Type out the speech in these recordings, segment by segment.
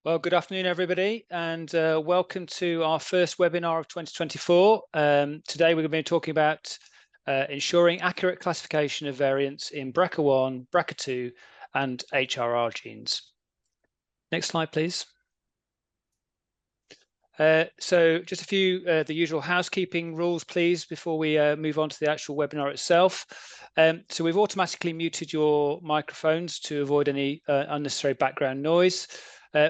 Well, good afternoon, everybody, and welcome to our first webinar of 2024. Today, we're going to be talking about ensuring accurate classification of variants in BRCA1, BRCA2, and HRR genes. Next slide, please. So just a few, the usual housekeeping rules, please, before we move on to the actual webinar itself. So we've automatically muted your microphones to avoid any unnecessary background noise.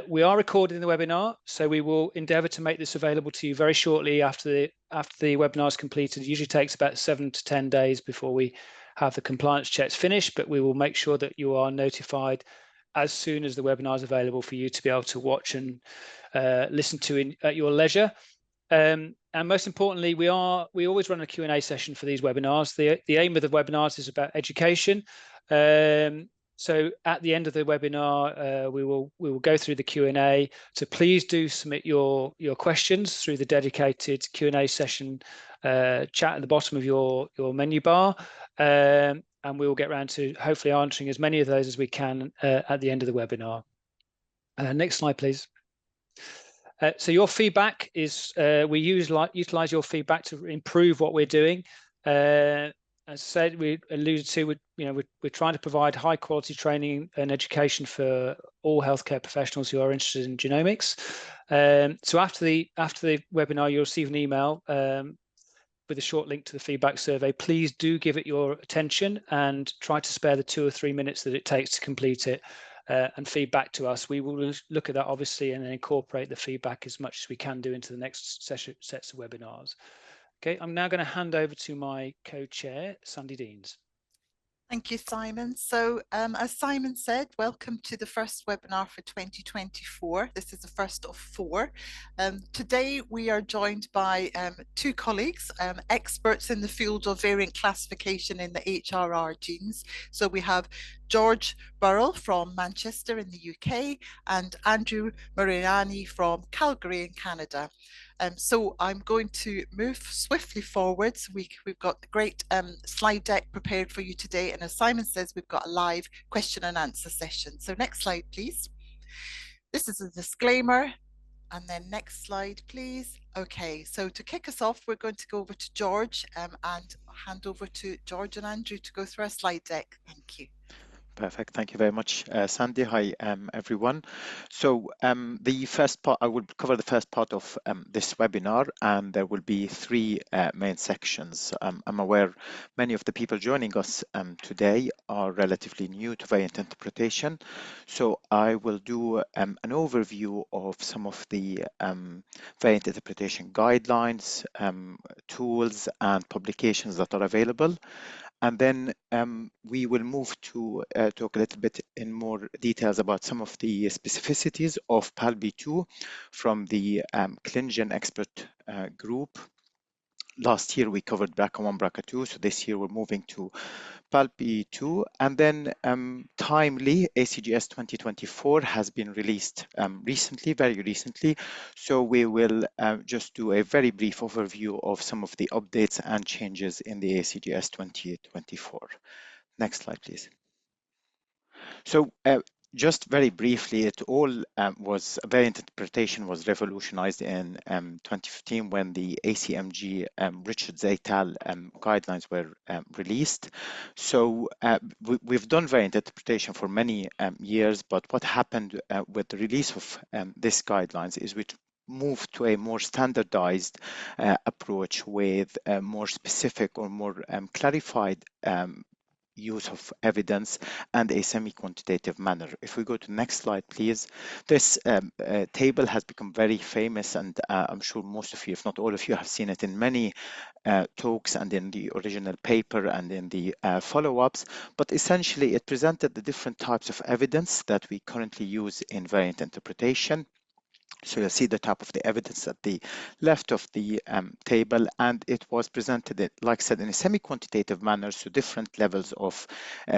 We are recording the webinar, so we will endeavour to make this available to you very shortly after the webinar is completed. It usually takes about 7 to 10 days before we have the compliance checks finished, but we will make sure that you are notified as soon as the webinar is available for you to be able to watch and listen to at your leisure. And most importantly, we always run a Q&A session for these webinars. The aim of the webinars is about education. So at the end of the webinar, we will go through the Q&A. So please do submit your questions through the dedicated Q&A session chat at the bottom of your menu bar. And we will get around to hopefully answering as many of those as we can at the end of the webinar. Next slide, please. So your feedback is, we utilize your feedback to improve what we're doing. As I said, we alluded to, we're trying to provide high quality training and education for all healthcare professionals who are interested in genomics. So after the webinar, you'll receive an email with a short link to the feedback survey. Please do give it your attention and try to spare the 2 or 3 minutes that it takes to complete it and feedback to us. We will look at that obviously and then incorporate the feedback as much as we can do into the next sets of webinars. Okay, I'm now going to hand over to my co-chair, Sandy Deans. Thank you, Simon. So as Simon said, welcome to the first webinar for 2024. This is the first of 4. Today we are joined by 2 colleagues, experts in the field of variant classification in the HRR genes. So we have George Burrell from Manchester in the UK and Andrew Mariani from Calgary in Canada. So I'm going to move swiftly forwards. We've got a great slide deck prepared for you today. And as Simon says, we've got a live question and answer session. So next slide, please. This is a disclaimer. And then next slide, please. Okay, so to kick us off, we're going to go over to George and hand over to George and Andrew to go through our slide deck. Thank you. Perfect. Thank you very much, Sandy. Hi, everyone. So the first part, I will cover the first part of this webinar, and there will be 3 main sections. I'm aware many of the people joining us today are relatively new to variant interpretation. So I will do an overview of some of the variant interpretation guidelines, tools, and publications that are available. And then we will move to talk a little bit in more details about some of the specificities of PALB2 from the ClinGen expert group. Last year we covered BRCA1, BRCA2, so this year we're moving to PALB2, and then timely ACGS 2024 has been released recently, very recently. So we will just do a very brief overview of some of the updates and changes in the ACGS 2024. Next slide, please. So just very briefly, it all variant interpretation was revolutionized in 2015 when the ACMG Richards et al. Guidelines were released. So we've done variant interpretation for many years, but what happened with the release of these guidelines is we moved to a more standardized approach with a more specific or more clarified use of evidence and a semi-quantitative manner. If we go to the next slide, please. This table has become very famous, and I'm sure most of you, if not all of you, have seen it in many talks and in the original paper and in the follow-ups. But essentially, it presented the different types of evidence that we currently use in variant interpretation. So you'll see the type of the evidence at the left of the table, and it was presented, like I said, in a semi-quantitative manner, so different levels of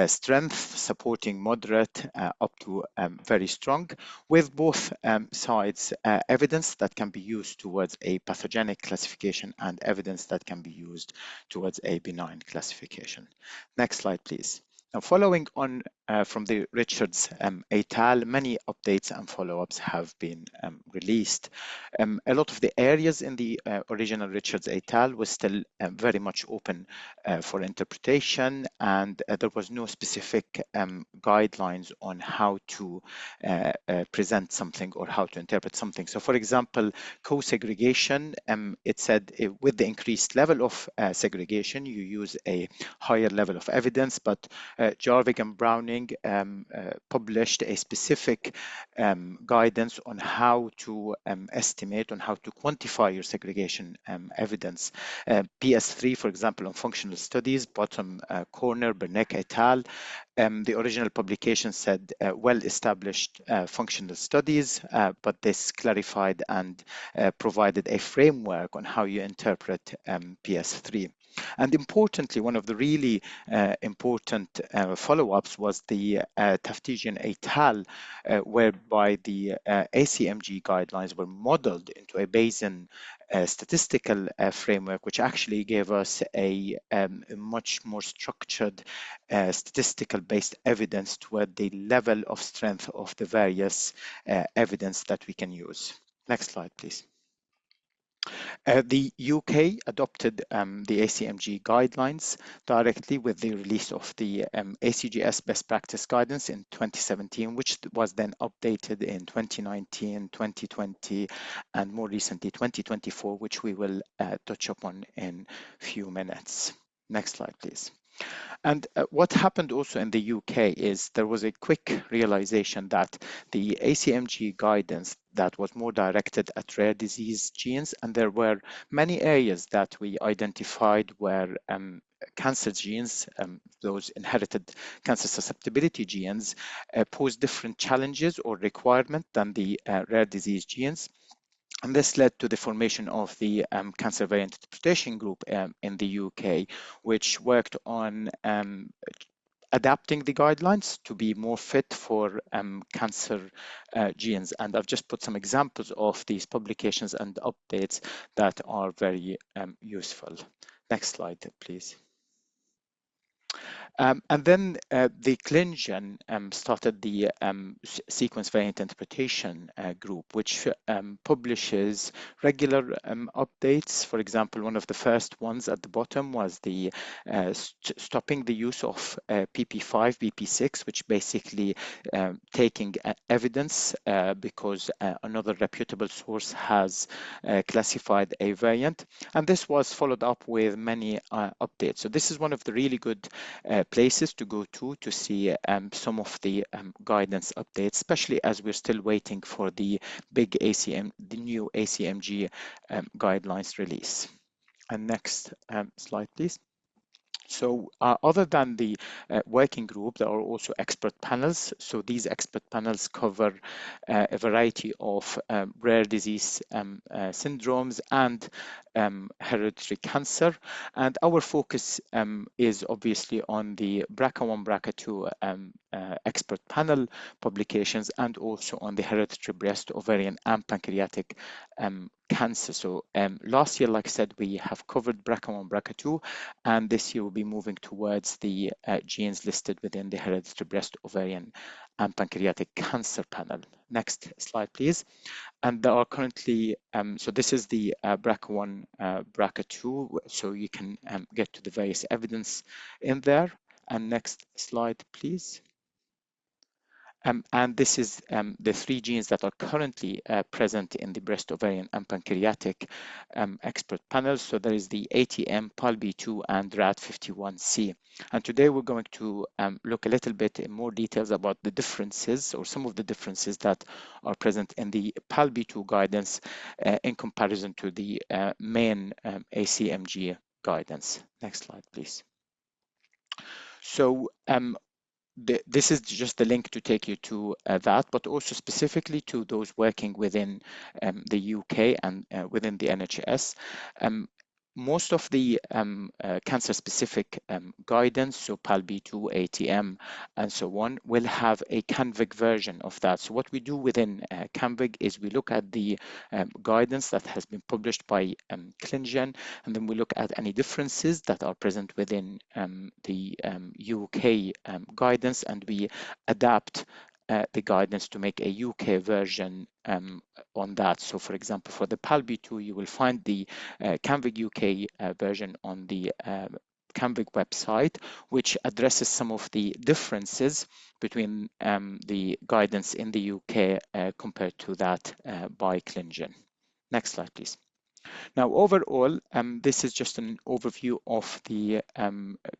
strength, supporting moderate up to very strong, with both sides evidence that can be used towards a pathogenic classification and evidence that can be used towards a benign classification. Next slide, please. Now, following on from the Richards et al., many updates and follow-ups have been released. A lot of the areas in the original Richards et al. Was still very much open for interpretation, and there was no specific guidelines on how to present something or how to interpret something. So, for example, co-segregation, it said with the increased level of segregation, you use a higher level of evidence, but Jarvik and Browning published a specific guidance on how to estimate, on how to quantify your segregation evidence. PS3, for example, on functional studies, bottom corner, Berneck et al. The original publication said well-established functional studies, but this clarified and provided a framework on how you interpret PS3. And importantly, one of the really important follow-ups was the Taftijian et al., whereby the ACMG guidelines were modeled into a Bayesian statistical framework, which actually gave us a much more structured statistical-based evidence toward the level of strength of the various evidence that we can use. Next slide, please. The UK adopted the ACMG guidelines directly with the release of the ACGS best practice guidance in 2017, which was then updated in 2019, 2020, and more recently 2024, which we will touch upon in a few minutes. Next slide, please. And what happened also in the UK is there was a quick realization that the ACMG guidance that was more directed at rare disease genes, and there were many areas that we identified where cancer genes, those inherited cancer susceptibility genes, pose different challenges or requirements than the rare disease genes. And this led to the formation of the Cancer Variant Interpretation Group in the UK, which worked on adapting the guidelines to be more fit for cancer genes. And I've just put some examples of these publications and updates that are very useful. Next slide, please. And then the ClinGen started the sequence variant interpretation group, which publishes regular updates. For example, one of the first ones at the bottom was the stopping the use of PP5, BP6, which basically taking evidence because another reputable source has classified a variant. And this was followed up with many updates. So this is one of the really good places to go to see some of the guidance updates, especially as we're still waiting for the new ACMG guidelines release. And next slide, please. So other than the working group, there are also expert panels. So these expert panels cover a variety of rare disease syndromes and hereditary cancer. And our focus is obviously on the BRCA1, BRCA2 expert panel publications, and also on the hereditary breast, ovarian, and pancreatic cancer. So last year, like I said, we have covered BRCA1, BRCA2, and this year we'll be moving towards the genes listed within the hereditary breast, ovarian, and pancreatic cancer panel. Next slide, please. And there are currently, so this is the BRCA1, BRCA2, so you can get to the various evidence in there. And next slide, please. And this is the three genes that are currently present in the breast, ovarian, and pancreatic expert panels. So there is the ATM, PALB2, and RAD51C. And today we're going to look a little bit in more details about the differences, or some of the differences that are present in the PALB2 guidance in comparison to the main ACMG guidance. Next slide, please. So this is just the link to take you to that, but also specifically to those working within the UK and within the NHS. most of the cancer-specific guidance, so PAL-B2, ATM, and so on, will have a CANVIG version of that. So what we do within CANVIG is we look at the guidance that has been published by ClinGen, and then we look at any differences that are present within the UK guidance, and we adapt the guidance to make a UK version on that. So for example, for the PAL-B2, you will find the CANVIG UK version on the CANVIG website, which addresses some of the differences between the guidance in the UK compared to that by ClinGen. Next slide, please. Now, overall, this is just an overview of the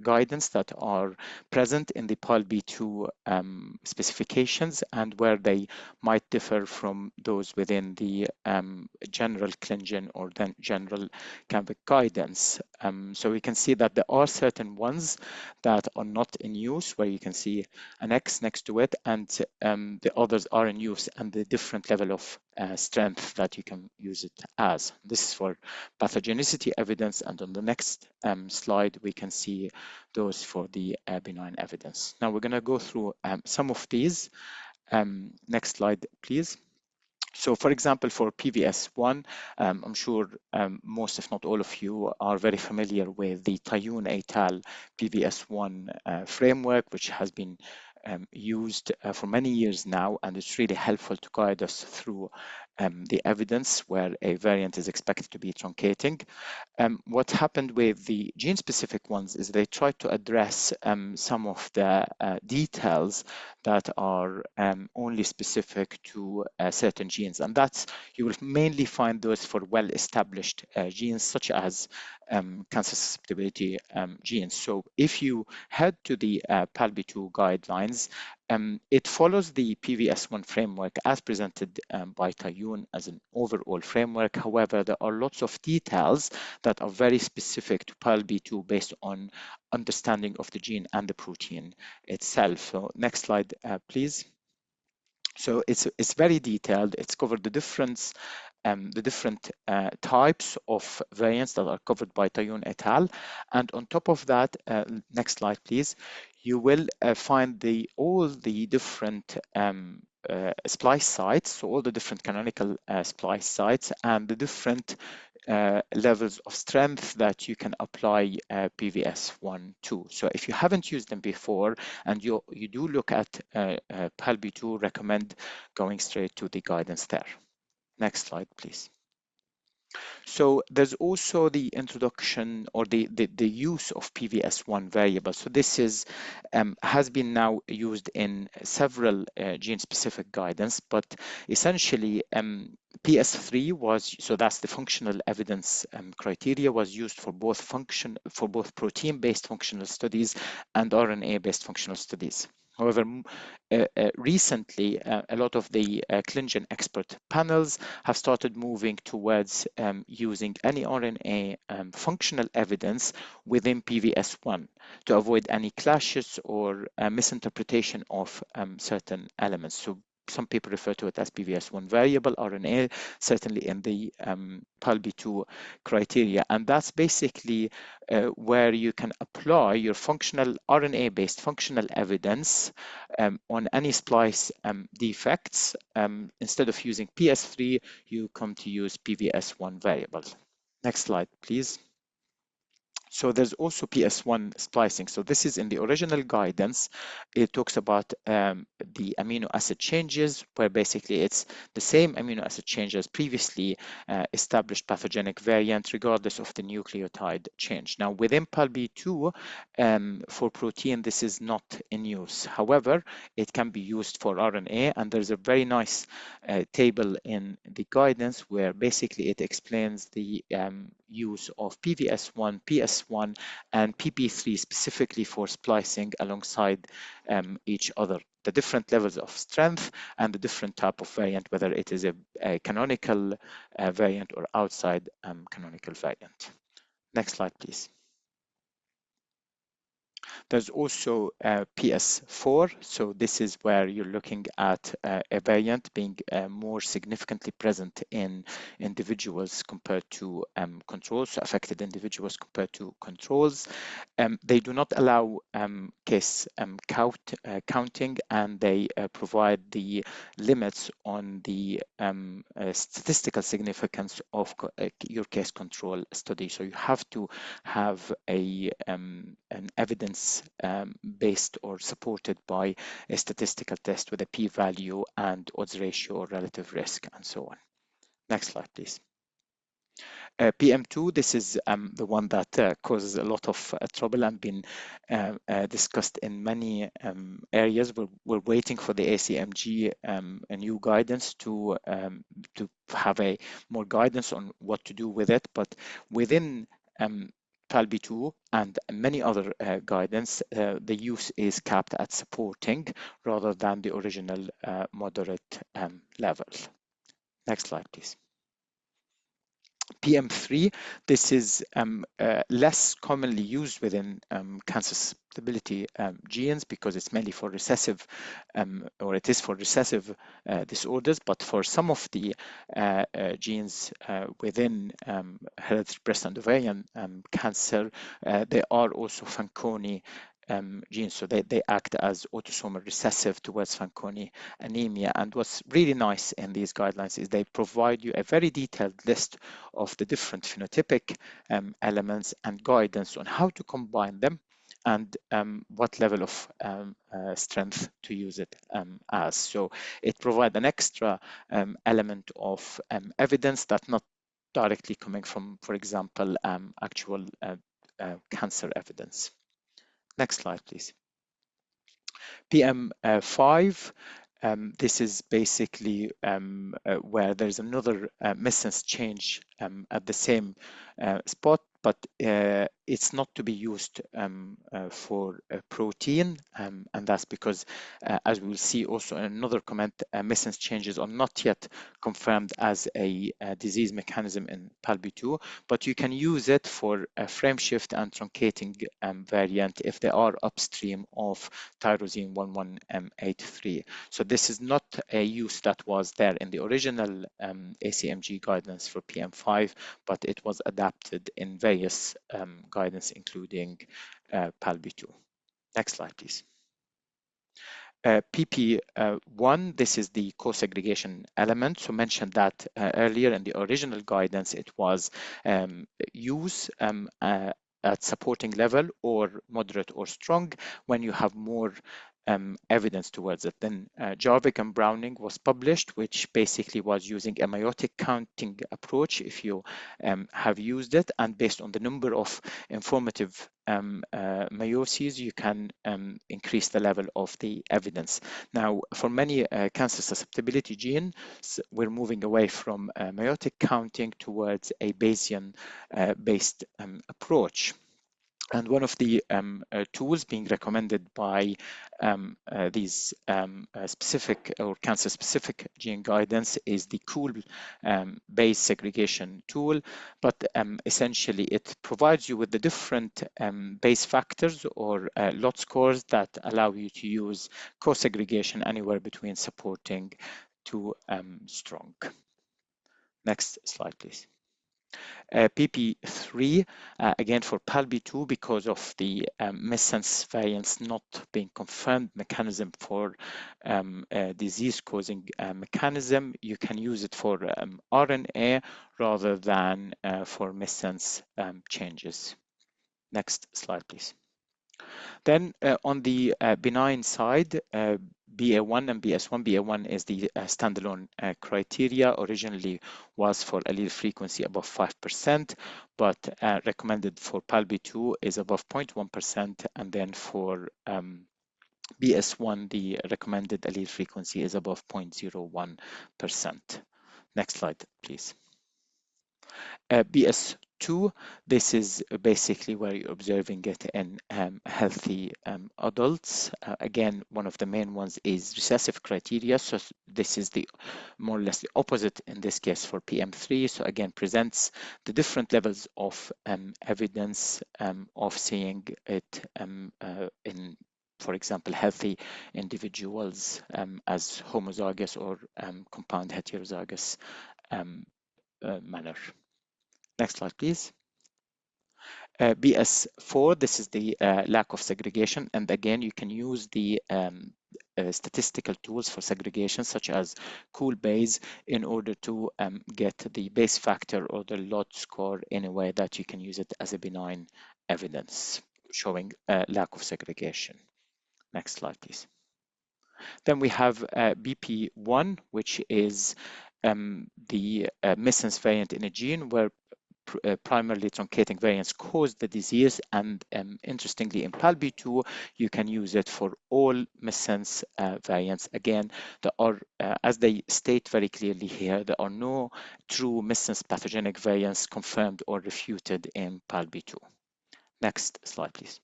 guidance that are present in the PAL-B2 specifications and where they might differ from those within the general ClinGen or then general CANVIG guidance. So we can see that there are certain ones that are not in use, where you can see an X next to it, and the others are in use and the different level of strength that you can use it as. This is for pathogenicity evidence, and on the next slide we can see those for the benign evidence. Now we're going to go through some of these. Next slide, please. So for example, for PVS1, I'm sure most, if not all of you, are very familiar with the Tayoun et al. PVS1 framework, which has been used for many years now, and it's really helpful to guide us through the evidence where a variant is expected to be truncating. What happened with the gene-specific ones is they tried to address some of the details that are only specific to certain genes, and that's, you will mainly find those for well-established genes such as cancer susceptibility genes. So if you head to the PAL-B2 guidelines, it follows the PVS1 framework as presented by Tayoun as an overall framework. However, there are lots of details that are very specific to PAL-B2 based on understanding of the gene and the protein itself. So next slide, please. So it's very detailed. It's covered the different types of variants that are covered by Tayoun et al. And on top of that, next slide, please, you will find all the different splice sites, so all the different canonical splice sites and the different levels of strength that you can apply PVS1 to. So if you haven't used them before and you do look at PAL-B2, recommend going straight to the guidance there. Next slide, please. So there's also the introduction or the use of PVS1 variables. So this is has been now used in several gene-specific guidance, but essentially PS3 was, so that's the functional evidence criteria, was used for both protein-based functional studies and RNA-based functional studies. However, recently, a lot of the ClinGen expert panels have started moving towards using any RNA functional evidence within PVS1 to avoid any clashes or misinterpretation of certain elements. So some people refer to it as PVS1 variable RNA, certainly in the PAL-B2 criteria. And that's basically where you can apply your functional RNA-based functional evidence on any splice defects. Instead of using PS3, you come to use PVS1 variables. Next slide, please. So there's also PS1 splicing. So this is in the original guidance. It talks about the amino acid changes, where basically it's the same amino acid change as previously established pathogenic variant, regardless of the nucleotide change. Now within PAL-B2, for protein, this is not in use. However, it can be used for RNA, and there's a very nice table in the guidance where basically it explains the use of PVS1, PS1, and PP3 specifically for splicing alongside each other. The different levels of strength and the different type of variant, whether it is a canonical variant or outside canonical variant. Next slide, please. There's also PS4, so this is where you're looking at a variant being more significantly present in individuals compared to controls, so affected individuals compared to controls. They do not allow case counting, and they provide the limits on the statistical significance of your case control study. So you have to have an evidence based or supported by a statistical test with a p-value and odds ratio or relative risk and so on. Next slide, please. PM2, this is the one that causes a lot of trouble and been discussed in many areas. We're waiting for the ACMG a new guidance to have a more guidance on what to do with it. But within PALB2 and many other guidance, the use is capped at supporting rather than the original moderate level. Next slide, please. PM3, this is less commonly used within cancer susceptibility genes because it's mainly for recessive, or it is for recessive disorders, but for some of the genes within hereditary breast and ovarian cancer, they are also Fanconi genes, so they act as autosomal recessive towards Fanconi anemia. And what's really nice in these guidelines is they provide you a very detailed list of the different phenotypic elements and guidance on how to combine them and what level of strength to use it as. So it provides an extra element of evidence that's not directly coming from, for example, actual cancer evidence. Next slide, please. PM5, this is basically where there's another missense change at the same spot, but it's not to be used for a protein, and that's because, as we will see also in another comment, missense changes are not yet confirmed as a disease mechanism in PALB2, but you can use it for a frame shift and truncating variant if they are upstream of tyrosine 1183. So this is not a use that was there in the original ACMG guidance for PM5, but it was adapted in various guidance, including PALB2. Next slide, please. PP1, this is the co-segregation element. So mentioned that earlier in the original guidance, it was use at supporting level or moderate or strong when you have more evidence towards it. Then Jarvik and Browning was published, which basically was using a meiotic counting approach if you have used it, and based on the number of informative meioses, you can increase the level of the evidence. Now, for many cancer susceptibility genes, we're moving away from meiotic counting towards a Bayesian based approach. And one of the tools being recommended by these specific or cancer-specific gene guidance is the Cool Bayes segregation tool. But essentially, it provides you with the different Bayes factors or lot scores that allow you to use co-segregation anywhere between supporting to strong. Next slide, please. PP3, again for PALB2, because of the missense variants not being confirmed mechanism for disease-causing mechanism, you can use it for RNA rather than for missense changes. Next slide, please. Then on the benign side, BA1 and BS1. BA1 is the standalone criteria. Originally was for allele frequency above 5%, but recommended for PALB2 is above 0.1%, and then for BS1, the recommended allele frequency is above 0.01%. Next slide, please. BS2 2, this is basically where you're observing it in healthy adults. Again, one of the main ones is recessive criteria. So this is the more or less the opposite in this case for PM3. So again, presents the different levels of evidence of seeing it in, for example, healthy individuals as homozygous or compound heterozygous manner. Next slide, please. BS4, this is the lack of segregation. And again, you can use the statistical tools for segregation, such as Cool Bayes, in order to get the base factor or the lot score in a way that you can use it as a benign evidence showing lack of segregation. Next slide, please. Then we have BP1, which is the missense variant in a gene where primarily truncating variants cause the disease, and interestingly in PALB2 you can use it for all missense variants. Again, there are, as they state very clearly here, there are no true missense pathogenic variants confirmed or refuted in PALB2. Next slide, please.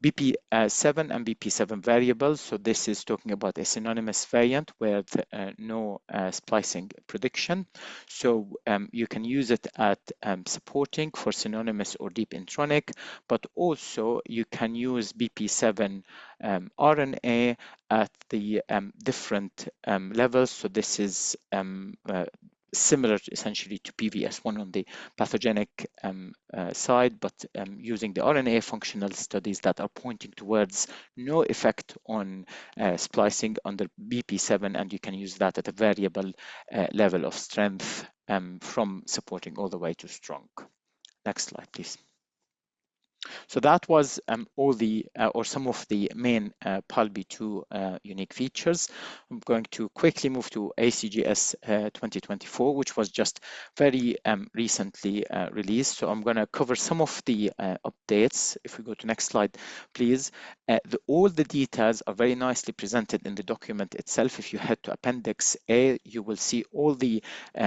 BP7 and BP7 variables. So this is talking about a synonymous variant with no splicing prediction. So you can use it at supporting for synonymous or deep intronic, but also you can use BP7 RNA at the different levels. So this is similar essentially to PVS1 on the pathogenic side, but using the RNA functional studies that are pointing towards no effect on splicing under BP7, and you can use that at a variable level of strength from supporting all the way to strong. Next slide, please. So that was all the or some of the main PALB2 unique features. I'm going to quickly move to ACGS 2024, which was just very recently released. So I'm going to cover some of the updates. If we go to next slide, please. All the details are very nicely presented in the document itself. If you head to Appendix A, you will see all the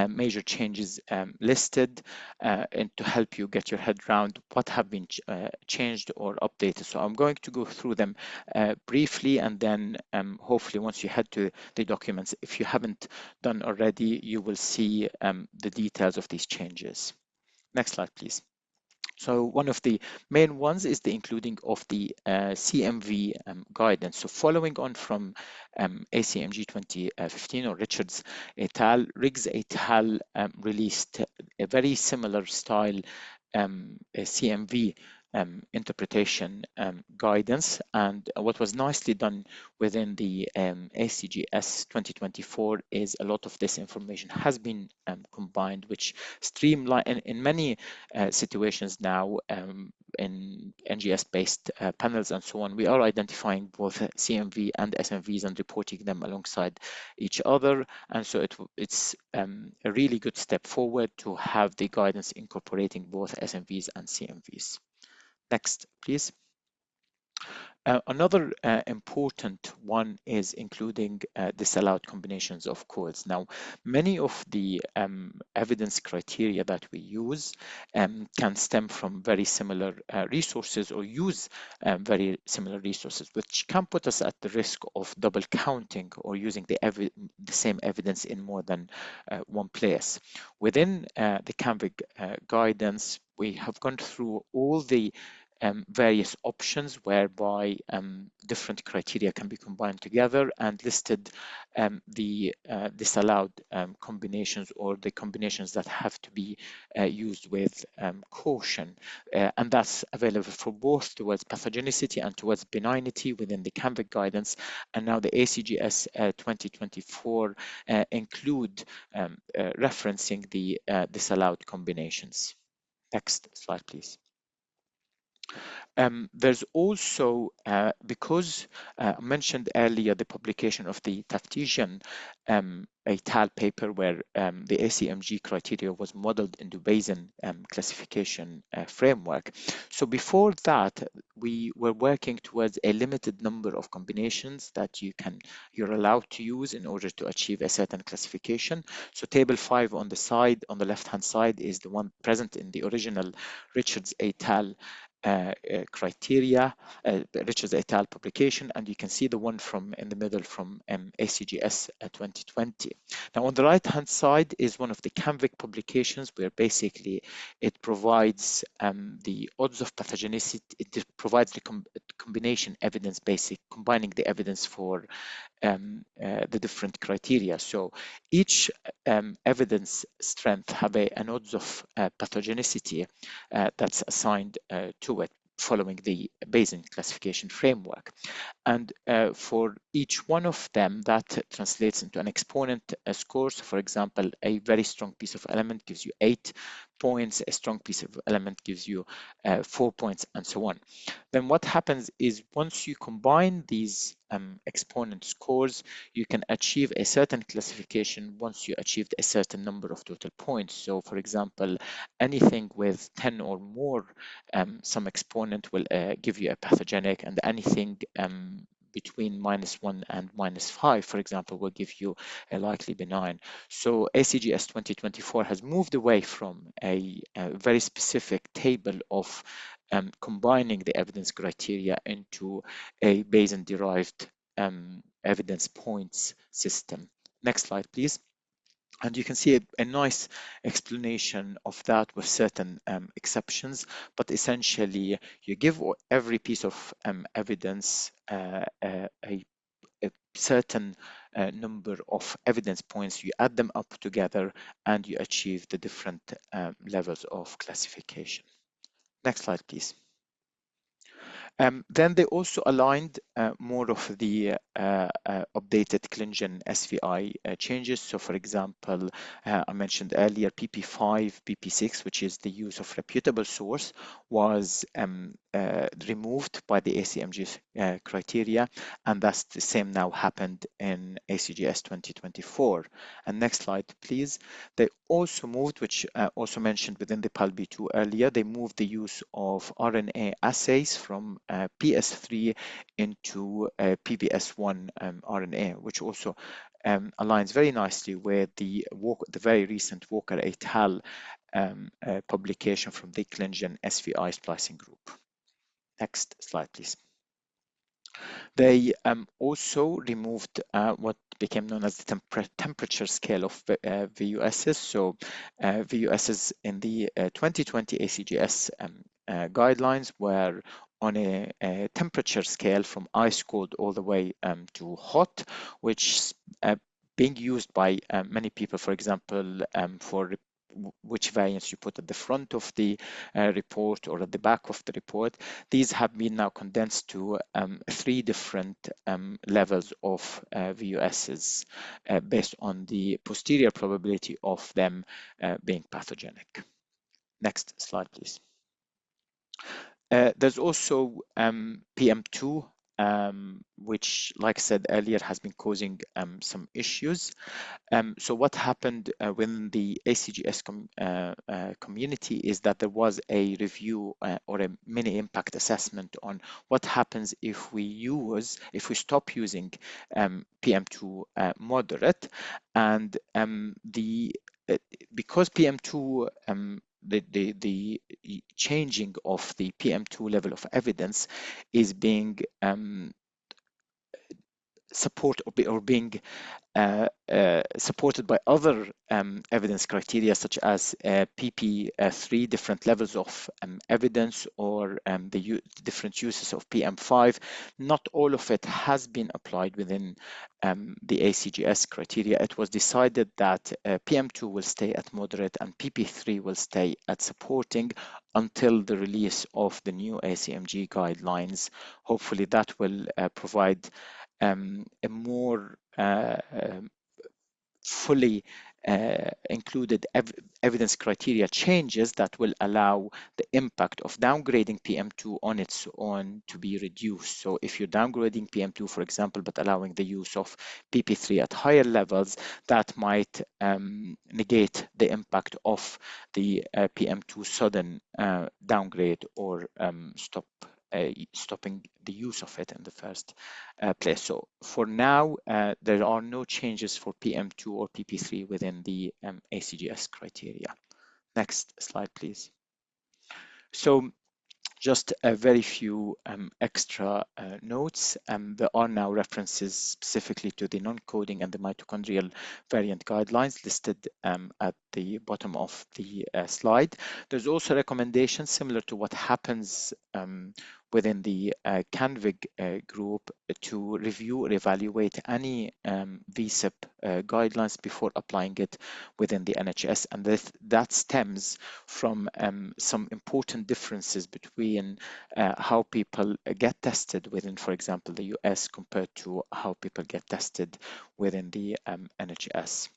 major changes listed and to help you get your head around what have been changed or updated. So I'm going to go through them briefly, and then hopefully once you head to the documents, if you haven't done already, you will see the details of these changes. Next slide, please. So one of the main ones is the including of the CMV guidance. So following on from ACMG 2015 or Richards et al., Riggs et al. Released a very similar style CMV interpretation guidance, and what was nicely done within the ACGS 2024 is a lot of this information has been combined, which streamline in many situations now in NGS-based panels and so on. We are identifying both CMV and SMVs and reporting them alongside each other, and so it's a really good step forward to have the guidance incorporating both SMVs and CMVs. Next, please. Another important one is including disallowed combinations of codes. Now, many of the evidence criteria that we use can stem from very similar resources or use very similar resources, which can put us at the risk of double counting or using the same evidence in more than one place. Within the CAMVIG guidance, we have gone through all the various options whereby different criteria can be combined together and listed the disallowed combinations or the combinations that have to be used with caution. And that's available for both towards pathogenicity and towards benignity within the CAMVIG guidance. And now the ACGS 2024 include referencing the disallowed combinations. Next slide, please. There's also, because I mentioned earlier the publication of the Taftesian et al. Paper where the ACMG criteria was modeled into Bayesian classification framework. So before that, we were working towards a limited number of combinations that you're allowed to use in order to achieve a certain classification. So table 5 on the side, on the left-hand side, is the one present in the original Richards et al. Criteria, Richards et al. Publication, and you can see the one from in the middle from ACGS 2020. Now on the right hand side is one of the Canvic publications where basically it provides the odds of pathogenicity, it provides the combination evidence, combining the evidence for the different criteria. So each evidence strength have an odds of pathogenicity that's assigned to it following the Bayesian classification framework. And for each one of them, that translates into an exponent score. So for example, a very strong piece of element gives you 8 points, a strong piece of element gives you 4 points, and so on. Then what happens is once you combine these exponent scores, you can achieve a certain classification once you achieved a certain number of total points. So for example, anything with 10 or more, some exponent will give you a pathogenic, and anything between -1 and -5, for example, will give you a likely benign. So ACGS 2024 has moved away from a very specific table of combining the evidence criteria into a Bayesian-derived evidence points system. Next slide, please. And you can see a nice explanation of that with certain exceptions, but essentially you give every piece of evidence a certain number of evidence points, you add them up together, and you achieve the different levels of classification. Next slide, please. Then they also aligned more of the updated ClinGen SVI changes. So for example, I mentioned earlier PP5, PP6, which is the use of reputable source, was removed by the ACMG criteria, and that's the same now happened in ACGS 2024. And next slide, please. They also moved, which also mentioned within the PALB2 earlier, they moved the use of RNA assays from PS3 into PBS1 RNA, which also aligns very nicely with the very recent Walker et al. Publication from the ClinGen SVI splicing group. Next slide, please. They also removed what became known as the temperature scale of VUSs. So VUSs in the 2020 ACGS guidelines were on a temperature scale from ice cold all the way to hot, which being used by many people, for example, for which variants you put at the front of the report or at the back of the report. These have been now condensed to 3 different levels of VUSs based on the posterior probability of them being pathogenic. Next slide, please. There's also PM2, which, like I said earlier, has been causing some issues. So what happened within the ACGS community is that there was a review or a mini impact assessment on what happens if we stop using PM2 moderate, and because PM2 the changing of the PM2 level of evidence is being supported by other evidence criteria such as PP3, different levels of evidence, or the different uses of PM5. Not all of it has been applied within the ACGS criteria. It was decided that PM2 will stay at moderate and PP3 will stay at supporting until the release of the new ACMG guidelines. Hopefully that will provide a more fully included evidence criteria changes that will allow the impact of downgrading PM2 on its own to be reduced. So if you're downgrading PM2, for example, but allowing the use of PP3 at higher levels, that might negate the impact of the PM2 sudden downgrade or stopping the use of it in the first place. So for now, there are no changes for PM2 or PP3 within the ACGS criteria. Next slide, please. So just a very few extra notes. There are now references specifically to the non-coding and the mitochondrial variant guidelines listed at the bottom of the slide. There's also recommendations similar to what happens within the CANVIG group to review or evaluate any VSIP guidelines before applying it within the NHS, and that stems from some important differences between how people get tested within, for example, the US compared to how people get tested within the NHS.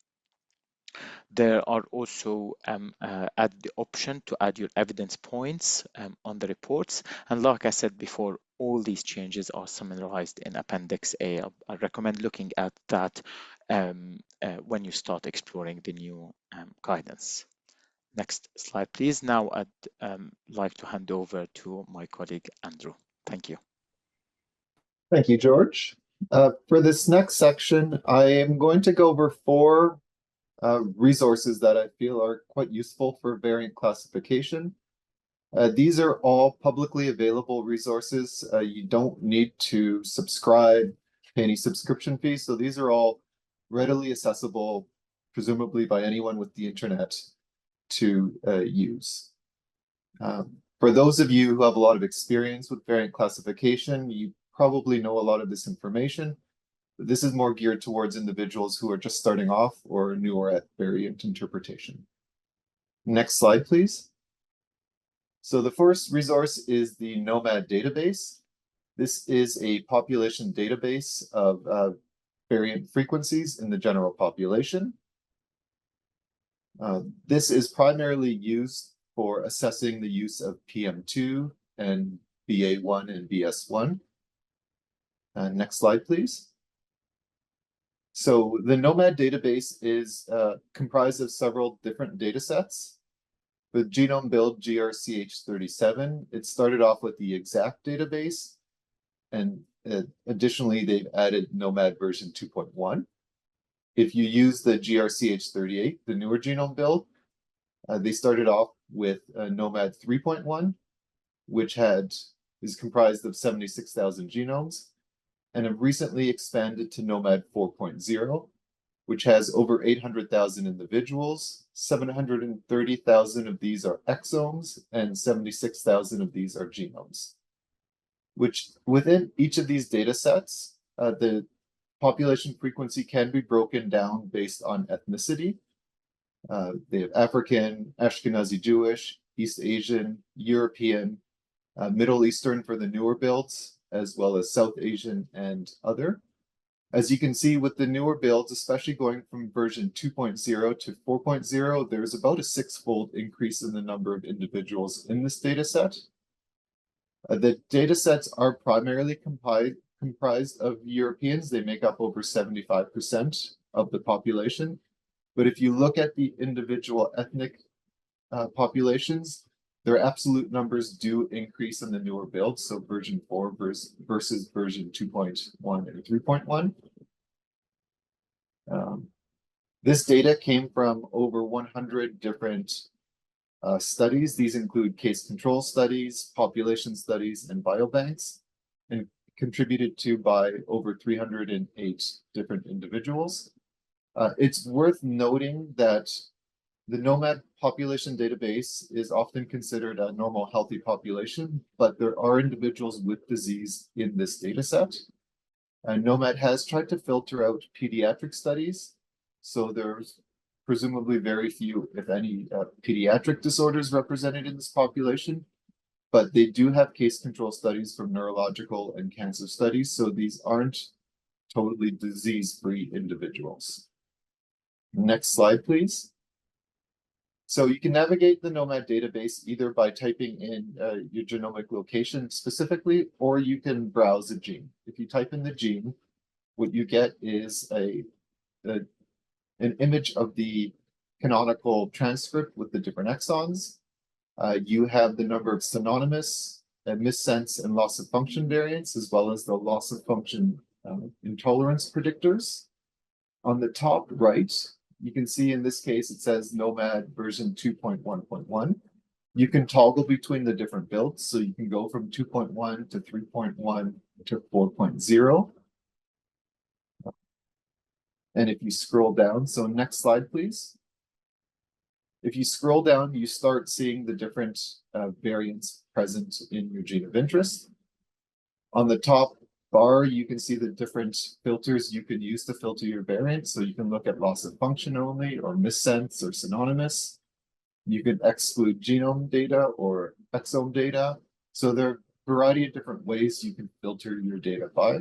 There are also add the option to add your evidence points on the reports. And like I said before, all these changes are summarized in Appendix A. I recommend looking at that when you start exploring the new guidance. Next slide, please. Now I'd like to hand over to my colleague, Andrew. Thank you. Thank you, George. For this next section, I am going to go over 4 resources that I feel are quite useful for variant classification. These are all publicly available resources. You don't need to subscribe, pay any subscription fees. So these are all readily accessible, presumably by anyone with the internet to use. For those of you who have a lot of experience with variant classification, you probably know a lot of this information. But this is more geared towards individuals who are just starting off or newer at variant interpretation. Next slide, please. So the first resource is the GNOMAD database. This is a population database of variant frequencies in the general population. This is primarily used for assessing the use of PM2 and BA1 and BS1. Next slide, please. So the GNOMAD database is comprised of several different data sets. With genome build GRCH37, it started off with the exact database, and additionally, they've added GNOMAD version 2.1. If you use the GRCH38, the newer genome build, they started off with GNOMAD 3.1, which is comprised of 76,000 genomes, and have recently expanded to GNOMAD 4.0, which has over 800,000 individuals. 730,000 of these are exomes, and 76,000 of these are genomes. Which within each of these data sets, the population frequency can be broken down based on ethnicity. They have African, Ashkenazi Jewish, East Asian, European, Middle Eastern for the newer builds, as well as South Asian and other. As you can see with the newer builds, especially going from version 2.0 to 4.0, there's about a 6-fold increase in the number of individuals in this data set. The data sets are primarily comprised of Europeans. They make up over 75% of the population. But if you look at the individual ethnic populations, their absolute numbers do increase in the newer builds, so version 4 versus version 2.1 and 3.1. This data came from over 100 different studies. These include case control studies, population studies, and biobanks, and contributed to by over 308 different individuals. It's worth noting that the GNOMAD population database is often considered a normal healthy population, but there are individuals with disease in this data set. GNOMAD has tried to filter out pediatric studies, so there's presumably very few, if any, pediatric disorders represented in this population, but they do have case control studies from neurological and cancer studies, so these aren't totally disease-free individuals. Next slide, please. So you can navigate the Nomad database either by typing in your genomic location specifically, or you can browse a gene. If you type in the gene, what you get is an image of the canonical transcript with the different exons. You have the number of synonymous, missense, and loss of function variants, as well as the loss of function intolerance predictors. On the top right, you can see in this case, it says Nomad version 2.1.1. You can toggle between the different builds. So you can go from 2.1 to 3.1 to 4.0. And if you scroll down, so next slide, please. If you scroll down, you start seeing the different variants present in your gene of interest. On the top bar, you can see the different filters you can use to filter your variant. So you can look at loss of function only, or missense, or synonymous. You can exclude genome data or exome data. So there are a variety of different ways you can filter your data by.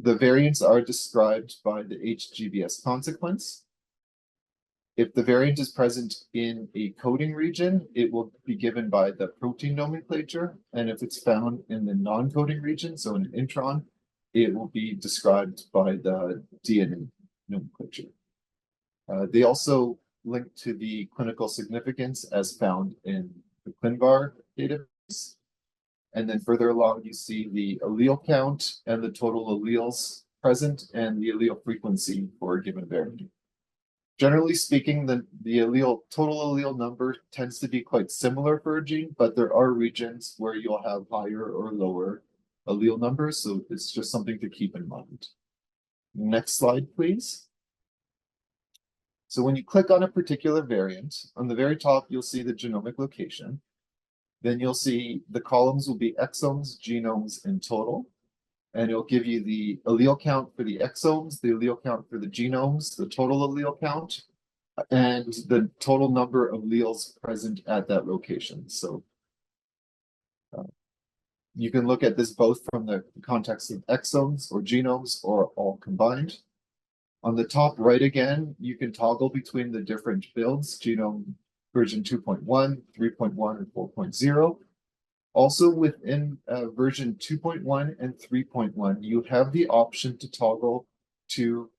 The variants are described by the HGBS consequence. If the variant is present in a coding region, it will be given by the protein nomenclature. And if it's found in the non-coding region, so in an intron, it will be described by the DNA nomenclature. They also link to the clinical significance as found in the ClinVar database. And then further along, you see the allele count and the total alleles present and the allele frequency for a given variant. Generally speaking, the total allele number tends to be quite similar for a gene, but there are regions where you'll have higher or lower allele numbers, so it's just something to keep in mind. Next slide, please. So when you click on a particular variant, on the very top, you'll see the genomic location. Then you'll see the columns will be exomes, genomes, and total. And it'll give you the allele count for the exomes, the allele count for the genomes, the total allele count, and the total number of alleles present at that location. So you can look at this both from the context of exomes or genomes or all combined. On the top right again, you can toggle between the different builds, genome version 2.1, 3.1, and 4.0. Also within version 2.1 and 3.1, you have the option to toggle to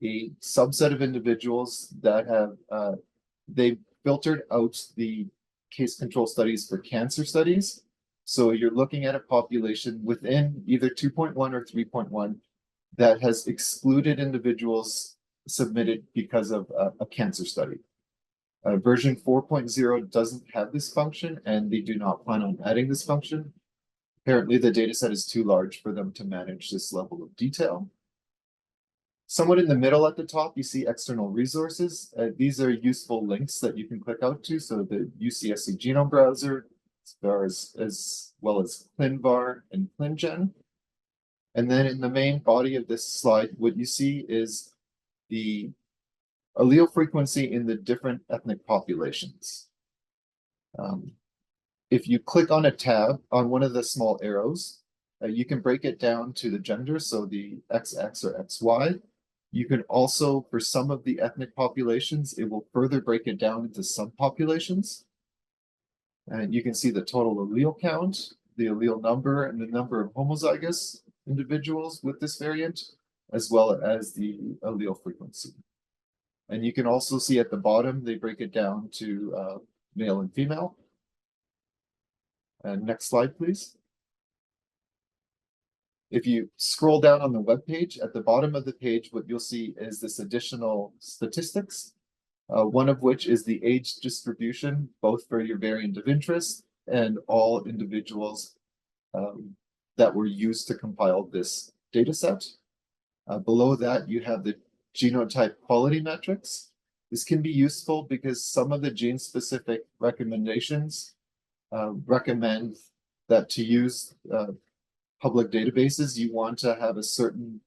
a subset of individuals that have, they've filtered out the case control studies for cancer studies. So you're looking at a population within either 2.1 or 3.1 that has excluded individuals submitted because of a cancer study. Version 4.0 doesn't have this function, and they do not plan on adding this function. Apparently, the dataset is too large for them to manage this level of detail. Somewhat in the middle at the top, you see external resources. These are useful links that you can click out to. So the UCSC Genome Browser, as well as ClinVar and ClinGen. And then in the main body of this slide, what you see is the allele frequency in the different ethnic populations. If you click on a tab on one of the small arrows, you can break it down to the gender, so the XX or XY. You can also, for some of the ethnic populations, it will further break it down into subpopulations. And you can see the total allele count, the allele number, and the number of homozygous individuals with this variant, as well as the allele frequency. And you can also see at the bottom, they break it down to male and female. And next slide, please. If you scroll down on the web page, at the bottom of the page, what you'll see is this additional statistics, one of which is the age distribution, both for your variant of interest and all individuals that were used to compile this data set. Below that, you have the genotype quality metrics. This can be useful because some of the gene-specific recommendations recommend that to use public databases, you want to have a certain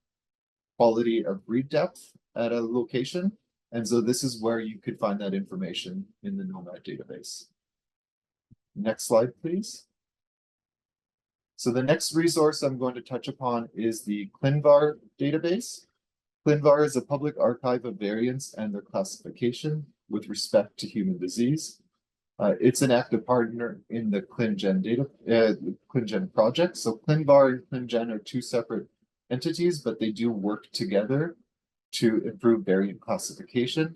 quality of read depth at a location. And so this is where you could find that information in the Nomad database. Next slide, please. So the next resource I'm going to touch upon is the ClinVar database. ClinVar is a public archive of variants and their classification with respect to human disease. It's an active partner in the ClinGen project. So ClinVar and ClinGen are two separate entities, but they do work together to improve variant classification.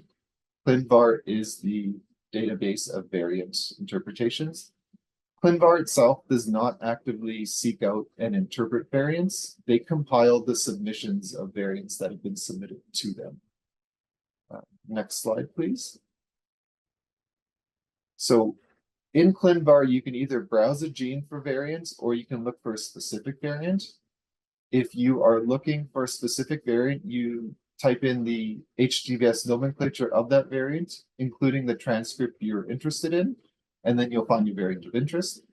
ClinVar is the database of variant interpretations. ClinVar itself does not actively seek out and interpret variants. They compile the submissions of variants that have been submitted to them. Next slide, please. So in ClinVar, you can either browse a gene for variants or you can look for a specific variant. If you are looking for a specific variant, you type in the HGVS nomenclature of that variant, including the transcript you're interested in, and then you'll find your variant of interest.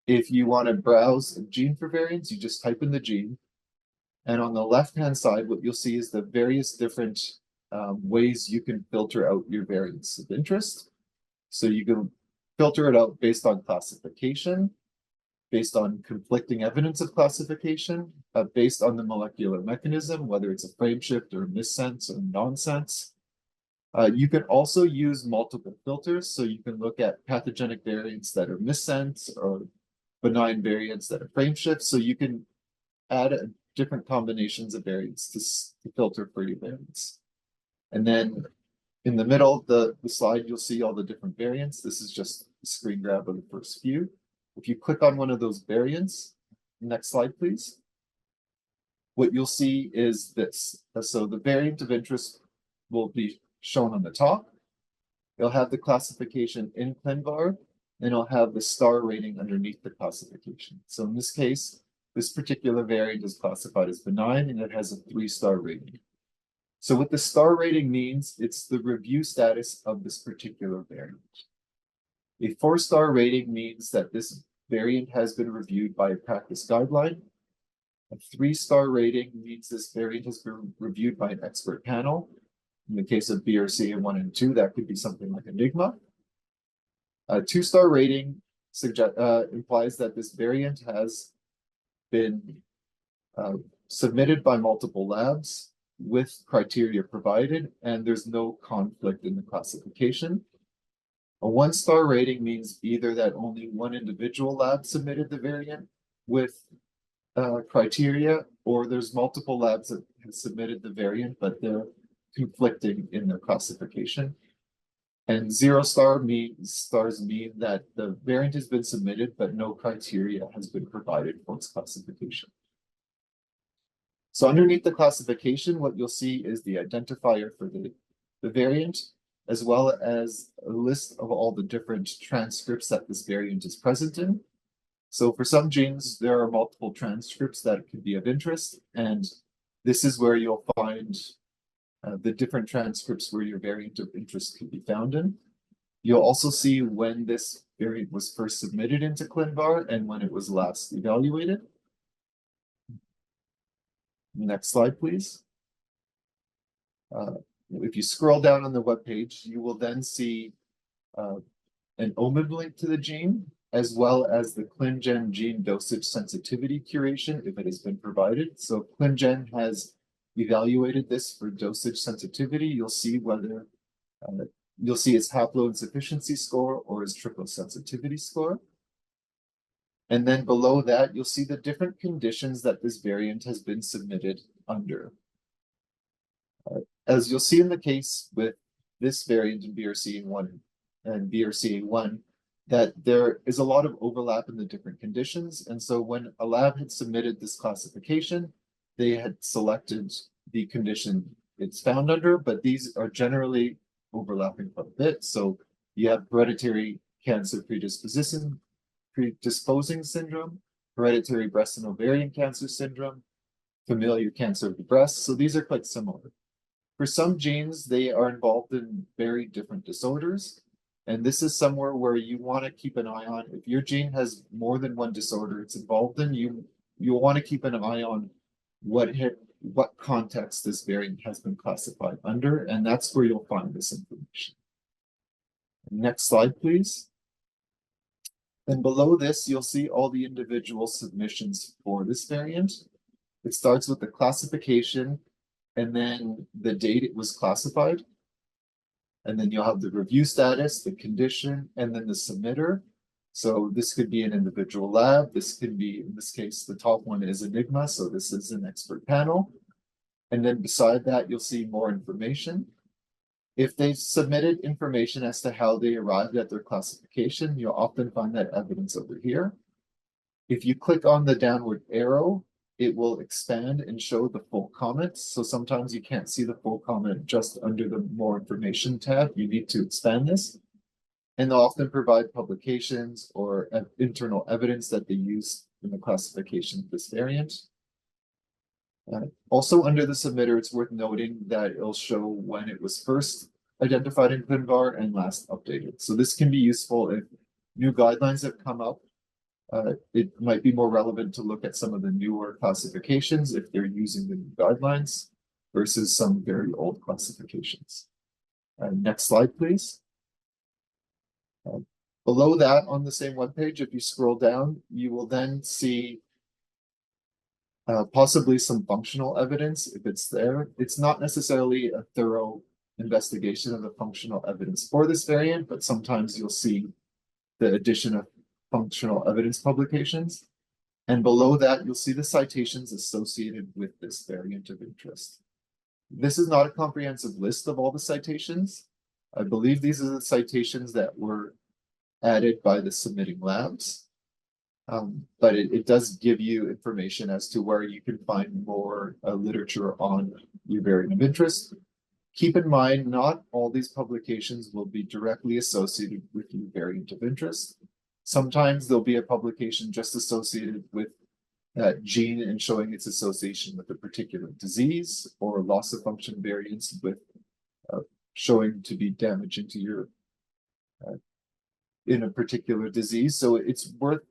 If you want to browse a gene for variants, you just type in the gene. And on the left-hand side, what you'll see is the various different ways you can filter out your variants of interest. So you can filter it out based on classification, based on conflicting evidence of classification, based on the molecular mechanism, whether it's a frameshift or missense or nonsense. You can also use multiple filters, so you can look at pathogenic variants that are missense or benign variants that are frameshift, so you can add different combinations of variants to filter for your variants. And then in the middle of the slide, you'll see all the different variants. This is just a screen grab of the first few. If you click on one of those variants, next slide, please. What you'll see is this. So the variant of interest will be shown on the top. It'll have the classification in ClinVar, and it'll have the star rating underneath the classification. So in this case, this particular variant is classified as benign, and it has a 3-star rating. So what the star rating means, it's the review status of this particular variant. A 4-star rating means that this variant has been reviewed by a practice guideline. A 3-star rating means this variant has been reviewed by an expert panel. In the case of BRCA1 and 2, that could be something like Enigma. A 2-star rating implies that this variant has been submitted by multiple labs with criteria provided, and there's no conflict in the classification. A 1-star rating means either that only one individual lab submitted the variant with criteria, or there's multiple labs that have submitted the variant, but they're conflicting in their classification. And 0-star stars mean that the variant has been submitted, but no criteria has been provided for its classification. So underneath the classification, what you'll see is the identifier for the variant, as well as a list of all the different transcripts that this variant is present in. So for some genes, there are multiple transcripts that could be of interest, and this is where you'll find the different transcripts where your variant of interest can be found in. You'll also see when this variant was first submitted into ClinVar and when it was last evaluated. Next slide, please. If you scroll down on the web page, you will then see an OMIB link to the gene, as well as the ClinGen gene dosage sensitivity curation, if it has been provided. So ClinGen has evaluated this for dosage sensitivity. You'll see whether you'll see its haploinsufficiency score or its triple sensitivity score. And then below that, you'll see the different conditions that this variant has been submitted under. As you'll see in the case with this variant in BRCA1 and BRCA1, that there is a lot of overlap in the different conditions. And so when a lab had submitted this classification, they had selected the condition it's found under, but these are generally overlapping quite a bit. So you have hereditary cancer predisposing syndrome, hereditary breast and ovarian cancer syndrome, familial cancer of the breast. So these are quite similar. For some genes, they are involved in very different disorders. And this is somewhere where you want to keep an eye on. If your gene has more than one disorder it's involved in, you'll want to keep an eye on what context this variant has been classified under, and that's where you'll find this information. Next slide, please. And below this, you'll see all the individual submissions for this variant. It starts with the classification, and then the date it was classified. And then you'll have the review status, the condition, and then the submitter. So this could be an individual lab. This could be, in this case, the top one is Enigma. So this is an expert panel. And then beside that, you'll see more information. If they've submitted information as to how they arrived at their classification, you'll often find that evidence over here. If you click on the downward arrow, it will expand and show the full comments. So sometimes you can't see the full comment just under the more information tab. You need to expand this. And they'll often provide publications or internal evidence that they use in the classification of this variant. Also under the submitter, it's worth noting that it'll show when it was first identified in ClinVar and last updated. So this can be useful if new guidelines have come up. It might be more relevant to look at some of the newer classifications if they're using the new guidelines versus some very old classifications. Next slide, please. Below that on the same webpage, if you scroll down, you will then see possibly some functional evidence if it's there. It's not necessarily a thorough investigation of the functional evidence for this variant, but sometimes you'll see the addition of functional evidence publications. And below that, you'll see the citations associated with this variant of interest. This is not a comprehensive list of all the citations. I believe these are the citations that were added by the submitting labs. But it does give you information as to where you can find more literature on your variant of interest. Keep in mind, not all these publications will be directly associated with your variant of interest. Sometimes there'll be a publication just associated with that gene and showing its association with a particular disease, or loss of function variants with showing to be damaging to your in a particular disease. So it's worth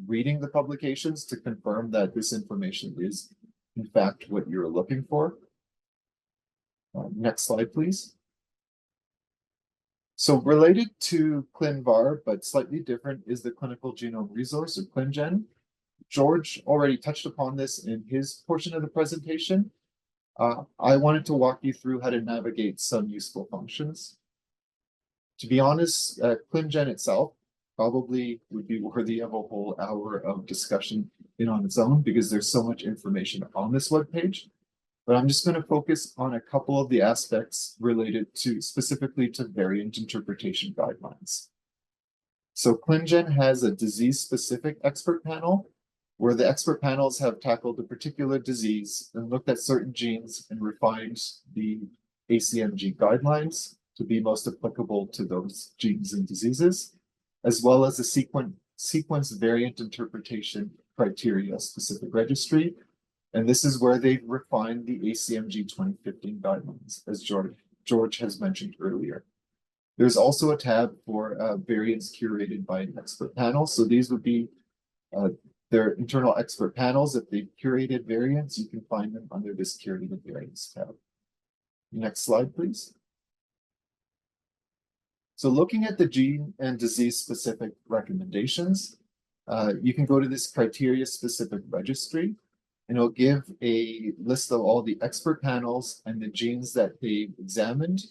reading the publications to confirm that this information is in fact what you're looking for. Next slide, please. So related to ClinVar, but slightly different, is the Clinical Genome Resource, or ClinGen. George already touched upon this in his portion of the presentation. I wanted to walk you through how to navigate some useful functions. To be honest, ClinGen itself probably would be worthy of a whole hour of discussion in on its own, because there's so much information on this webpage. But I'm just going to focus on a couple of the aspects related to specifically to variant interpretation guidelines. So ClinGen has a disease-specific expert panel, where the expert panels have tackled a particular disease and looked at certain genes and refined the ACMG guidelines to be most applicable to those genes and diseases, as well as a sequence variant interpretation criteria specific registry. And this is where they've refined the ACMG 2015 guidelines, as George has mentioned earlier. There's also a tab for variants curated by an expert panel. So these would be their internal expert panels. If they've curated variants, you can find them under this curated variants tab. Next slide, please. So looking at the gene and disease specific recommendations, you can go to this criteria specific registry, and it'll give a list of all the expert panels and the genes that they've examined,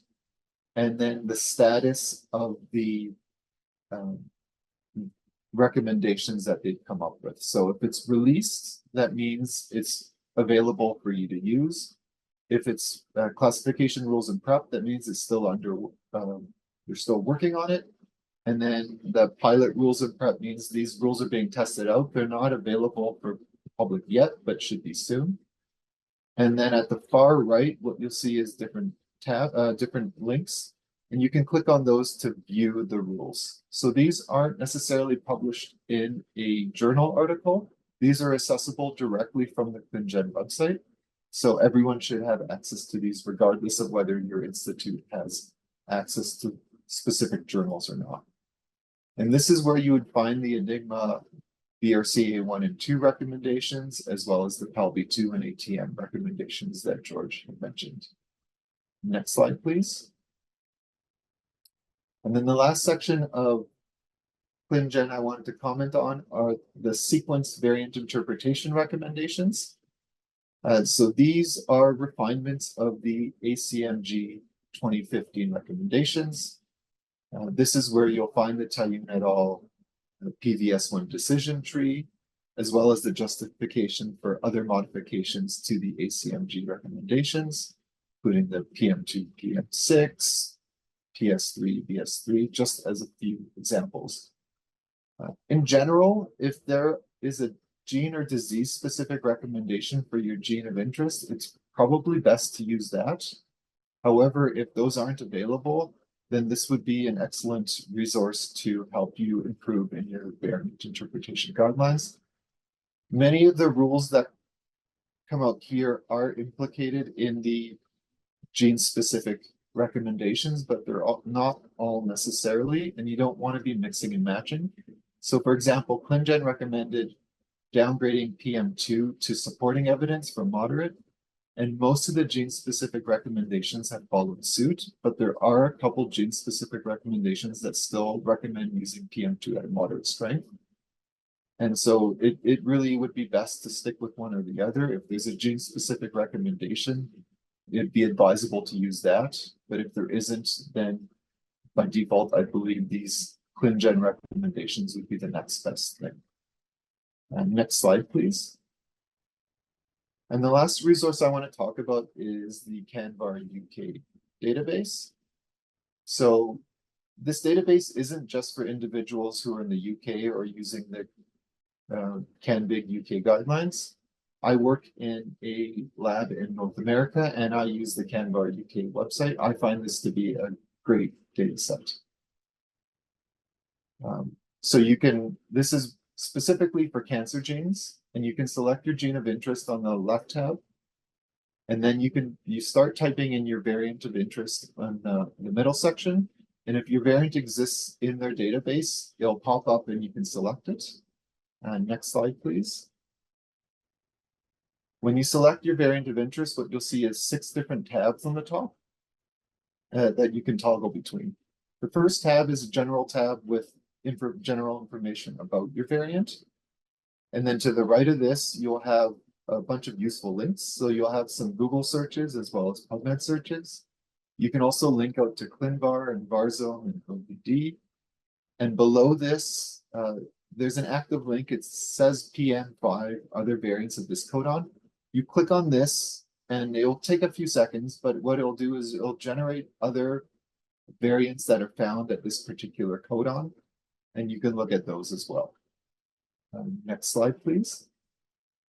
and then the status of the recommendations that they've come up with. So if it's released, that means it's available for you to use. If it's classification rules and prep, that means it's still under, you're still working on it. And then the pilot rules and prep means these rules are being tested out. They're not available for public yet, but should be soon. And then at the far right, what you'll see is different links, and you can click on those to view the rules. So these aren't necessarily published in a journal article. These are accessible directly from the ClinGen website. So everyone should have access to these regardless of whether your institute has access to specific journals or not. And this is where you would find the Enigma BRCA1 and 2 recommendations, as well as the PALB2 and ATM recommendations that George had mentioned. Next slide, please. And then the last section of ClinGen I wanted to comment on are the sequence variant interpretation recommendations. So these are refinements of the ACMG 2015 recommendations. This is where you'll find the Tayoun et al. PVS1 decision tree, as well as the justification for other modifications to the ACMG recommendations, including the PM2, PM6, PS3, BS3, just as a few examples. In general, if there is a gene or disease-specific recommendation for your gene of interest, it's probably best to use that. However, if those aren't available, then this would be an excellent resource to help you improve in your variant interpretation guidelines. Many of the rules that come out here are implicated in the gene-specific recommendations, but they're not all necessarily, and you don't want to be mixing and matching. So for example, ClinGen recommended downgrading PM2 to supporting evidence for moderate, and most of the gene-specific recommendations have followed suit, but there are a couple gene-specific recommendations that still recommend using PM2 at a moderate strength. And so it really would be best to stick with one or the other. If there's a gene-specific recommendation, it'd be advisable to use that. But if there isn't, then by default, I believe these ClinGen recommendations would be the next best thing. Next slide, please. And the last resource I want to talk about is the CanVar UK database. So this database isn't just for individuals who are in the UK or using the CanVig UK guidelines. I work in a lab in North America and I use the CanVar UK website. I find this to be a great data set. So you can, this is specifically for cancer genes, and you can select your gene of interest on the left tab. And then you start typing in your variant of interest on the middle section. And if your variant exists in their database, it'll pop up and you can select it. Next slide, please. When you select your variant of interest, what you'll see is 6 different tabs on the top that you can toggle between. The first tab is a general tab with general information about your variant. And then to the right of this, you'll have a bunch of useful links. So you'll have some Google searches as well as PubMed searches. You can also link out to ClinVar and Varzome and OVD. And below this, there's an active link. It says PM5, other variants of this codon. You click on this and it'll take a few seconds, but what it'll do is it'll generate other variants that are found at this particular codon. And you can look at those as well. Next slide, please.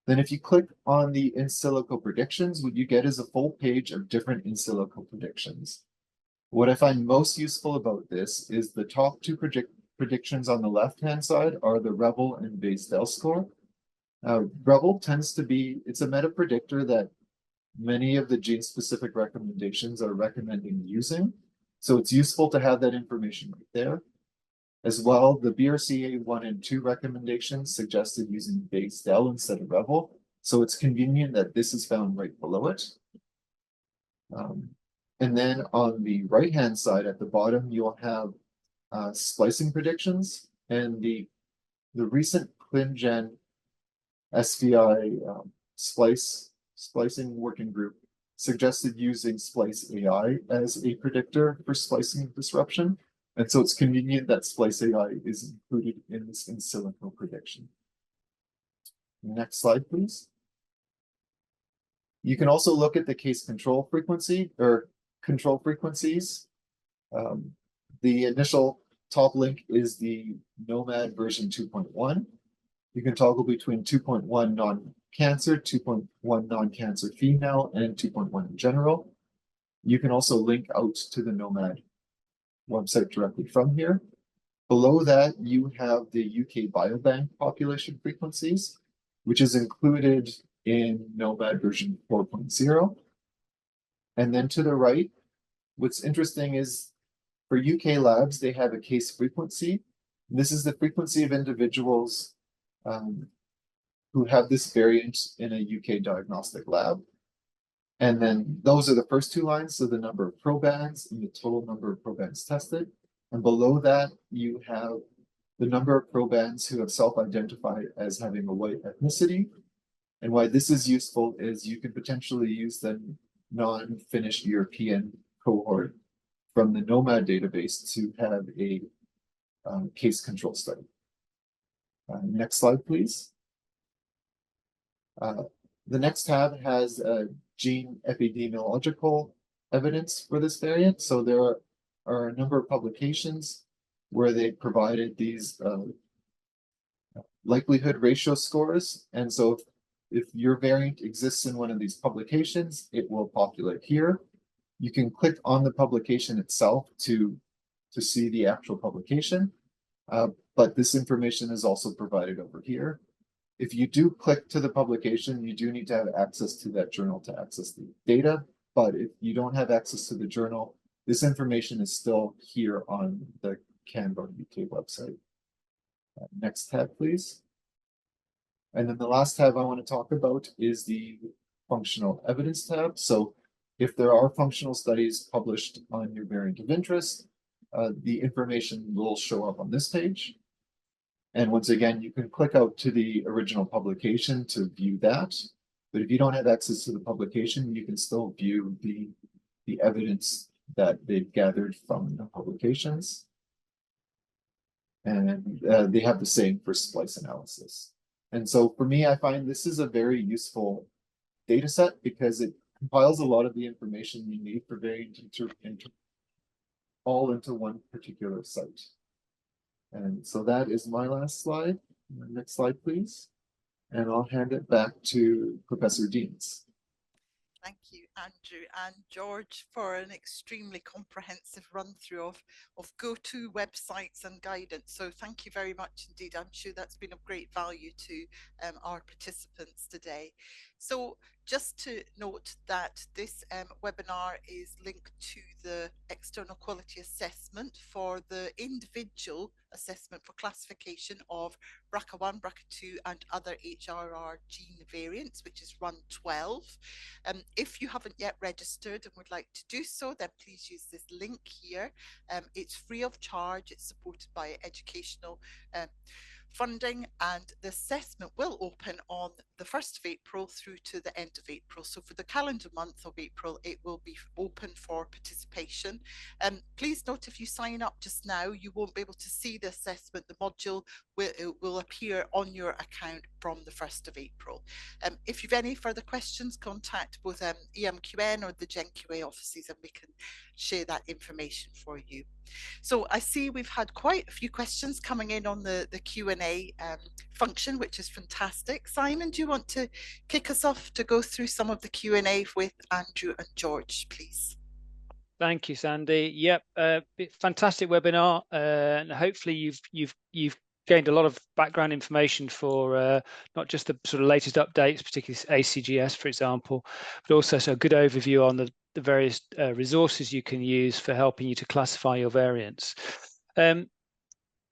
Then if you click on the in silico predictions, what you get is a full page of different in silico predictions. What I find most useful about this is the top 2 predictions on the left-hand side are the Rebel and Basedell score. Rebel tends to be, it's a meta predictor that many of the gene-specific recommendations are recommending using. So it's useful to have that information right there. As well, the BRCA1 and 2 recommendations suggested using Basedell instead of Rebel. So it's convenient that this is found right below it. And then on the right-hand side at the bottom, you'll have splicing predictions. And the recent ClinGen SVI splicing working group suggested using Splice AI as a predictor for splicing disruption. And so it's convenient that Splice AI is included in this in silico prediction. Next slide, please. You can also look at the case control frequency or control frequencies. The initial top link is the Nomad version 2.1. You can toggle between 2.1 non-cancer, 2.1 non-cancer female, and 2.1 in general. You can also link out to the Nomad website directly from here. Below that, you have the UK Biobank population frequencies, which is included in Nomad version 4.0. And then to the right, what's interesting is for UK labs, they have a case frequency. This is the frequency of individuals who have this variant in a UK diagnostic lab. And then those are the first 2 lines, so the number of probands and the total number of probands tested. And below that, you have the number of probands who have self-identified as having a white ethnicity And why this is useful is you can potentially use the non-finished European cohort from the NOMAD database to have a case control study. Next slide, please. The next tab has gene epidemiological evidence for this variant. So there are a number of publications where they provided these likelihood ratio scores. And so if your variant exists in one of these publications, it will populate here. You can click on the publication itself to see the actual publication, but this information is also provided over here. If you do click to the publication, you do need to have access to that journal to access the data. But if you don't have access to the journal, this information is still here on the Canva UK website. Next tab, please. And then the last tab I want to talk about is the functional evidence tab. So if there are functional studies published on your variant of interest, the information will show up on this page. And once again, you can click out to the original publication to view that. But if you don't have access to the publication, you can still view the evidence that they've gathered from the publications. And they have the same for splice analysis. And so for me, I find this is a very useful data set because it compiles a lot of the information you need for variant all into one particular site. And so that is my last slide. Next slide, please. And I'll hand it back to Professor Deans. Thank you, Andrew and George, for an extremely comprehensive run through of go-to websites and guidance. So thank you very much indeed. I'm sure that's been of great value to our participants today. So just to note that this webinar is linked to the external quality assessment for the individual assessment for classification of BRCA1, BRCA2 and other HRR gene variants, which is run 12. If you haven't yet registered and would like to do so, then please use this link here. It's free of charge. It's supported by educational funding, and the assessment will open on the 1st of April through to the end of April. So for the calendar month of April, it will be open for participation. Please note, if you sign up just now, you won't be able to see the assessment. The module will appear on your account from the 1st of April. If you've any further questions, contact both EMQN or the GenQA offices and we can share that information for you. So I see we've had quite a few questions coming in on the Q&A function, which is fantastic. Simon, do you want to kick us off to go through some of the Q&A with Andrew and George, please? Thank you, Sandy. Yep, fantastic webinar, and hopefully you've gained a lot of background information for not just the sort of latest updates, particularly ACGS, for example, but also a good overview on the various resources you can use for helping you to classify your variants.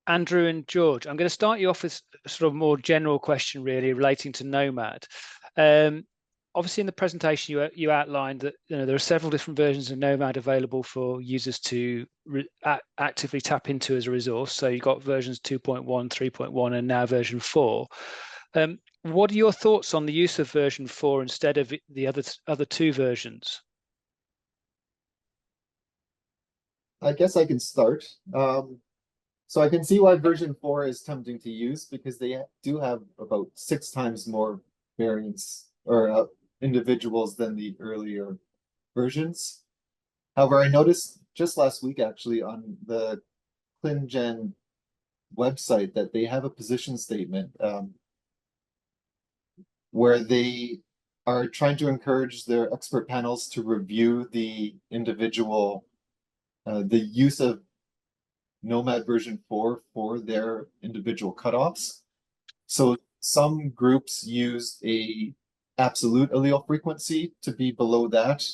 Andrew and George, I'm going to start you off with a sort of more general question really relating to NOMAD. Obviously in the presentation you outlined that there are several different versions of NOMAD available for users to actively tap into as a resource. So you've got versions 2.1, 3.1 and now version 4. What are your thoughts on the use of version 4 instead of the other two versions? I guess I can start. So I can see why version 4 is tempting to use because they do have about 6 times more variants or individuals than the earlier versions. However, I noticed just last week actually on the ClinGen website that they have a position statement where they are trying to encourage their expert panels to review the individual the use of NOMAD version 4 for their individual cutoffs. So some groups used a absolute allele frequency to be below that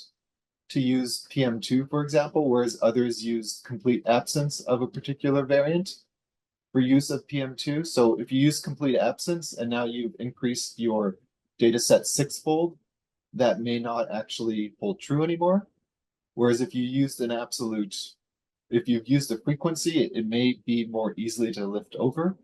to use PM2, for example, whereas others used complete absence of a particular variant for use of PM2. So if you use complete absence and now you've increased your data set 6-fold, that may not actually hold true anymore. Whereas if you used an absolute, if you've used a frequency, it may be more easily to lift over.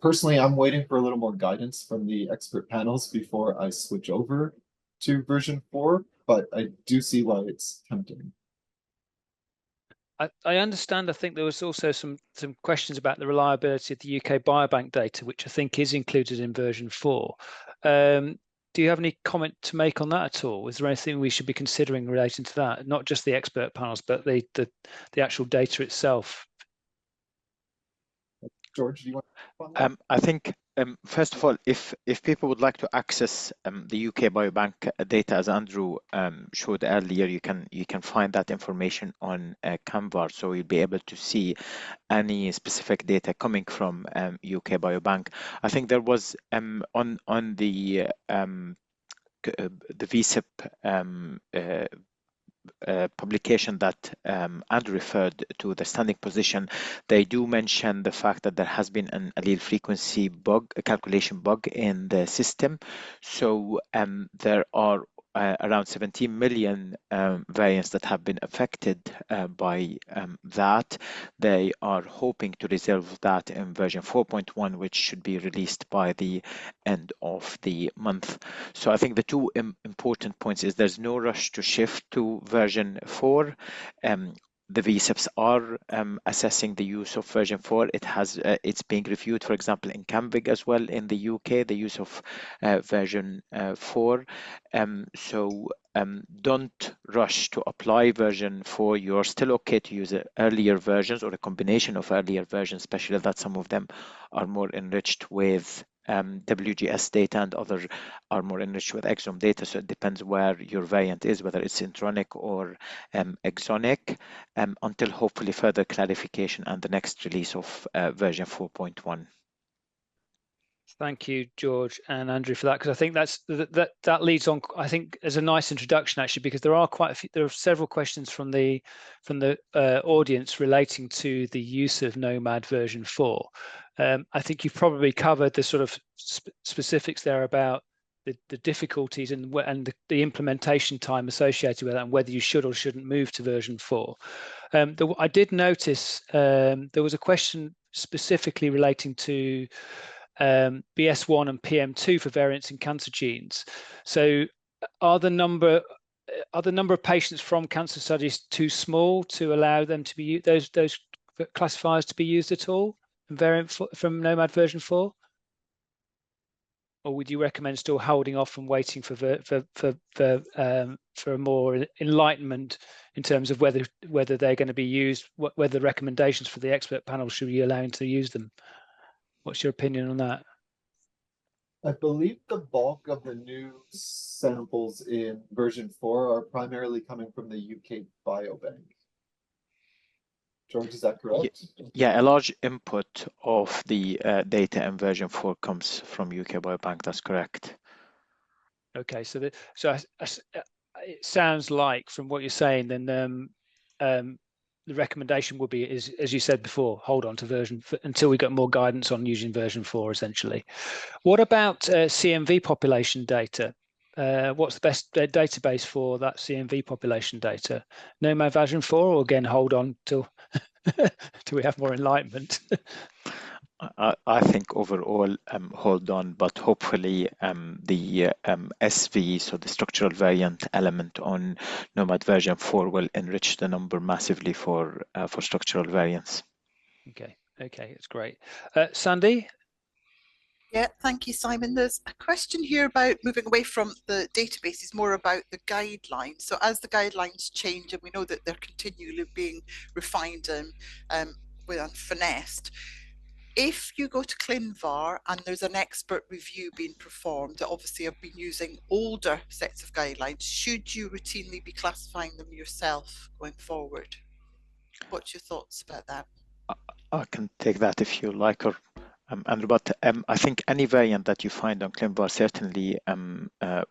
Personally, I'm waiting for a little more guidance from the expert panels before I switch over to version 4, but I do see why it's tempting. I understand. I think there was also some questions about the reliability of the UK Biobank data, which I think is included in version 4. Do you have any comment to make on that at all? Is there anything we should be considering relating to that? Not just the expert panels, but the actual data itself. George, do you want I think, first of all, if people would like to access the UK Biobank data, as Andrew showed earlier, you can find that information on Canva, so you'll be able to see any specific data coming from UK Biobank. I think there was on the VSIP publication that Andrew referred to, the standing position, they do mention the fact that there has been an allele frequency bug, a calculation bug in the system. So there are around 17 million variants that have been affected by that. They are hoping to resolve that in version 4.1, which should be released by the end of the month. So I think the two important points is there's no rush to shift to version 4. The VSIPs are assessing the use of version 4. It's being reviewed, for example, in CAMVIG as well in the UK, the use of version 4. So don't rush to apply version 4. You're still okay to use earlier versions or a combination of earlier versions, especially that some of them are more enriched with WGS data and others are more enriched with exome data. So it depends where your variant is, whether it's intronic or exonic, until hopefully further clarification and the next release of version 4.1. Thank you, George and Andrew, for that, because I think that leads on, I think, as a nice introduction actually, because there are several questions from the audience relating to the use of Nomad version 4. I think you've probably covered the sort of specifics there about the difficulties and the implementation time associated with that, and whether you should or shouldn't move to version 4. I did notice there was a question specifically relating to BS1 and PM2 for variants in cancer genes. So are the number of patients from cancer studies too small to allow them to be those classifiers to be used at all from Nomad version 4? Or would you recommend still holding off and waiting for more enlightenment in terms of whether they're going to be used, whether the recommendations for the expert panel should be allowing to use them? What's your opinion on that? I believe the bulk of the new samples in version 4 are primarily coming from the UK Biobank. George, is that correct? Yeah, a large input of the data in version 4 comes from UK Biobank. That's correct. Okay, so it sounds like from what you're saying, then the recommendation would be, as you said before, hold on to version until we get more guidance on using version 4, essentially. What about CMV population data? What's the best database for that CMV population data? Nomad version 4, or again, hold on till we have more enlightenment? I think overall, hold on, but hopefully the SV, so the structural variant element on Nomad version 4 will enrich the number massively for structural variants. Okay, that's great. Sandy? Yeah, thank you, Simon. There's a question here about moving away from the databases, more about the guidelines. So as the guidelines change, and we know that they're continually being refined and finessed, if you go to ClinVar and there's an expert review being performed that obviously have been using older sets of guidelines, should you routinely be classifying them yourself going forward? What's your thoughts about that? I can take that if you like, or Andrew, but I think any variant that you find on ClinVar, certainly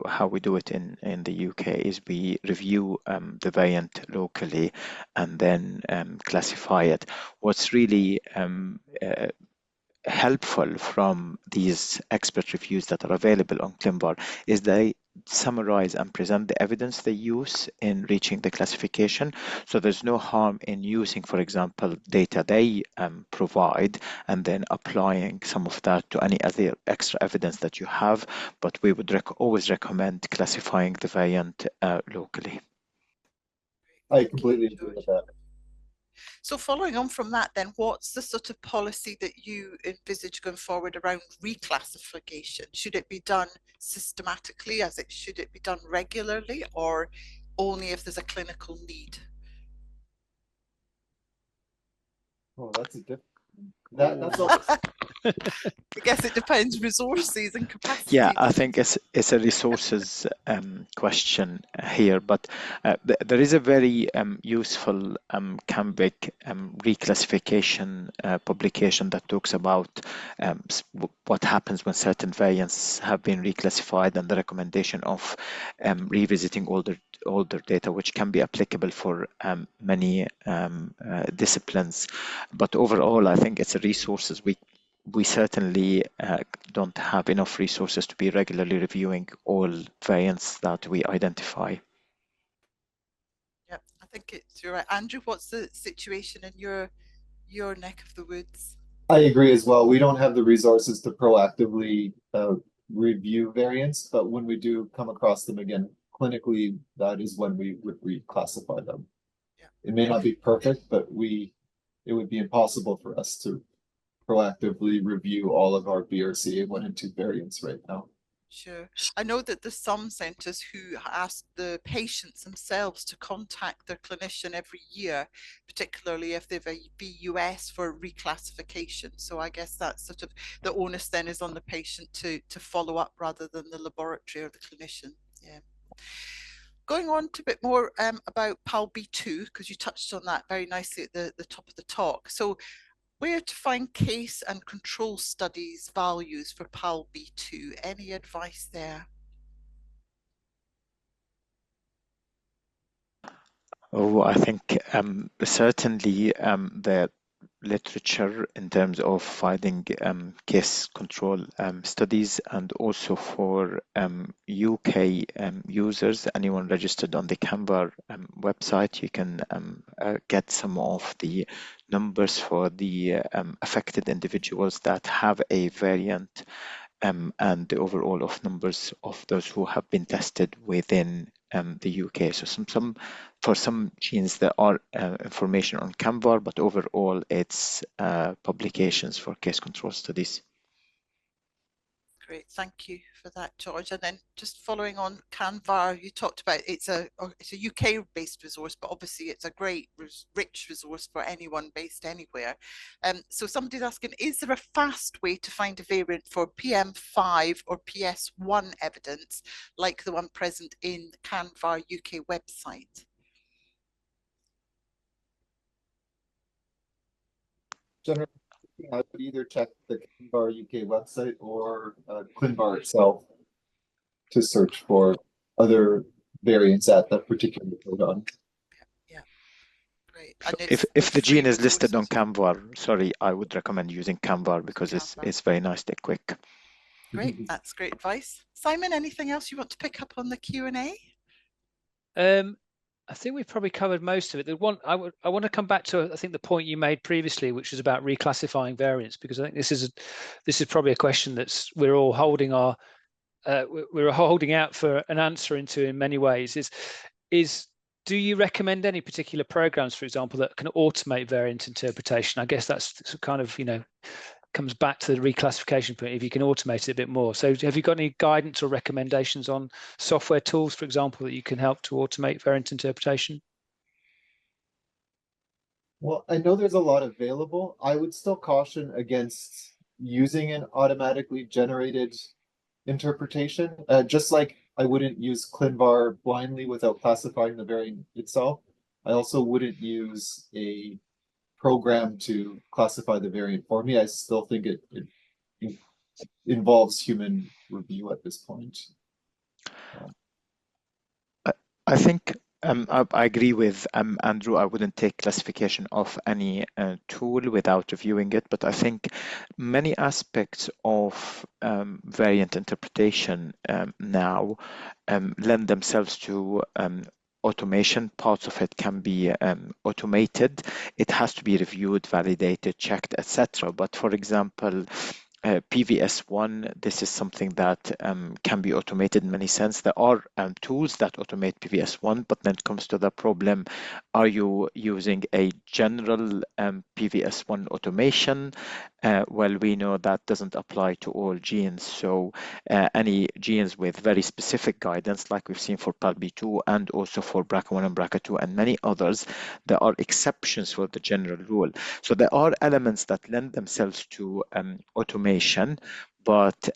how we do it in the UK is we review the variant locally and then classify it. What's really helpful from these expert reviews that are available on ClinVar is they summarize and present the evidence they use in reaching the classification. So there's no harm in using, for example, data they provide and then applying some of that to any other extra evidence that you have. But we would always recommend classifying the variant locally. I completely agree with that. So following on from that, then, what's the sort of policy that you envisage going forward around reclassification? Should it be done systematically, should it be done regularly, or only if there's a clinical need? Oh, that's a different. That's all. I guess it depends resources and capacity. Yeah, I think it's a resources question here, but there is a very useful Canvic reclassification publication that talks about what happens when certain variants have been reclassified and the recommendation of revisiting older data, which can be applicable for many disciplines. But overall, I think it's a resources we certainly don't have enough resources to be regularly reviewing all variants that we identify. Yeah, I think you're right. Andrew, what's the situation in your neck of the woods? I agree as well. We don't have the resources to proactively review variants, but when we do come across them again clinically, that is when we would reclassify them. Yeah. It may not be perfect, but it would be impossible for us to proactively review all of our BRCA1 and 2 variants right now. Sure. I know that there's some centres who ask the patients themselves to contact their clinician every year, particularly if they've a BUS for reclassification. So I guess that's sort of the onus then is on the patient to follow up rather than the laboratory or the clinician. Yeah. Going on to a bit more about PALB2, because you touched on that very nicely at the top of the talk. So where to find case and control studies values for PALB2? Any advice there? Oh, I think certainly the literature in terms of finding case control studies, and also for UK users, anyone registered on the CANVAR website, you can get some of the numbers for the affected individuals that have a variant and the overall of numbers of those who have been tested within the UK. So for some genes there are information on CANVAR, but overall it's publications for case control studies. Great, thank you for that, George. And then just following on CANVAR, you talked about it's a UK-based resource, but obviously it's a great, rich resource for anyone based anywhere. So somebody's asking, is there a fast way to find a variant for PM5 or PS1 evidence, like the one present in the CANVAR UK website? Generally, I would either check the ClinVar UK website or ClinVar itself to search for other variants at that particular codon. Yeah, great. If the gene is listed on CANVAR, sorry, I would recommend using CANVAR because it's very nicely quick. Great, that's great advice. Simon, anything else you want to pick up on the Q&A? I think we've probably covered most of it. I want to come back to, I think, the point you made previously, which is about reclassifying variants, because I think this is probably a question that's we're all holding our we're holding out for an answer into in many ways. Is do you recommend any particular programs, for example, that can automate variant interpretation? I guess that's kind of, comes back to the reclassification point, if you can automate it a bit more. So have you got any guidance or recommendations on software tools, for example, that you can help to automate variant interpretation? Well, I know there's a lot available. I would still caution against using an automatically generated interpretation, just like I wouldn't use ClinVar blindly without classifying the variant itself. I also wouldn't use a program to classify the variant for me. I still think it involves human review at this point. I think I agree with Andrew. I wouldn't take classification of any tool without reviewing it, but I think many aspects of variant interpretation now lend themselves to automation. Parts of it can be automated. It has to be reviewed, validated, checked, etc. But for example, PVS1, this is something that can be automated in many sense. There are tools that automate PVS1, but then it comes to the problem, are you using a general PVS1 automation? Well, we know that doesn't apply to all genes. So any genes with very specific guidance, like we've seen for PALB2 and also for BRCA1 and BRCA2 and many others, there are exceptions for the general rule. So there are elements that lend themselves to automation, but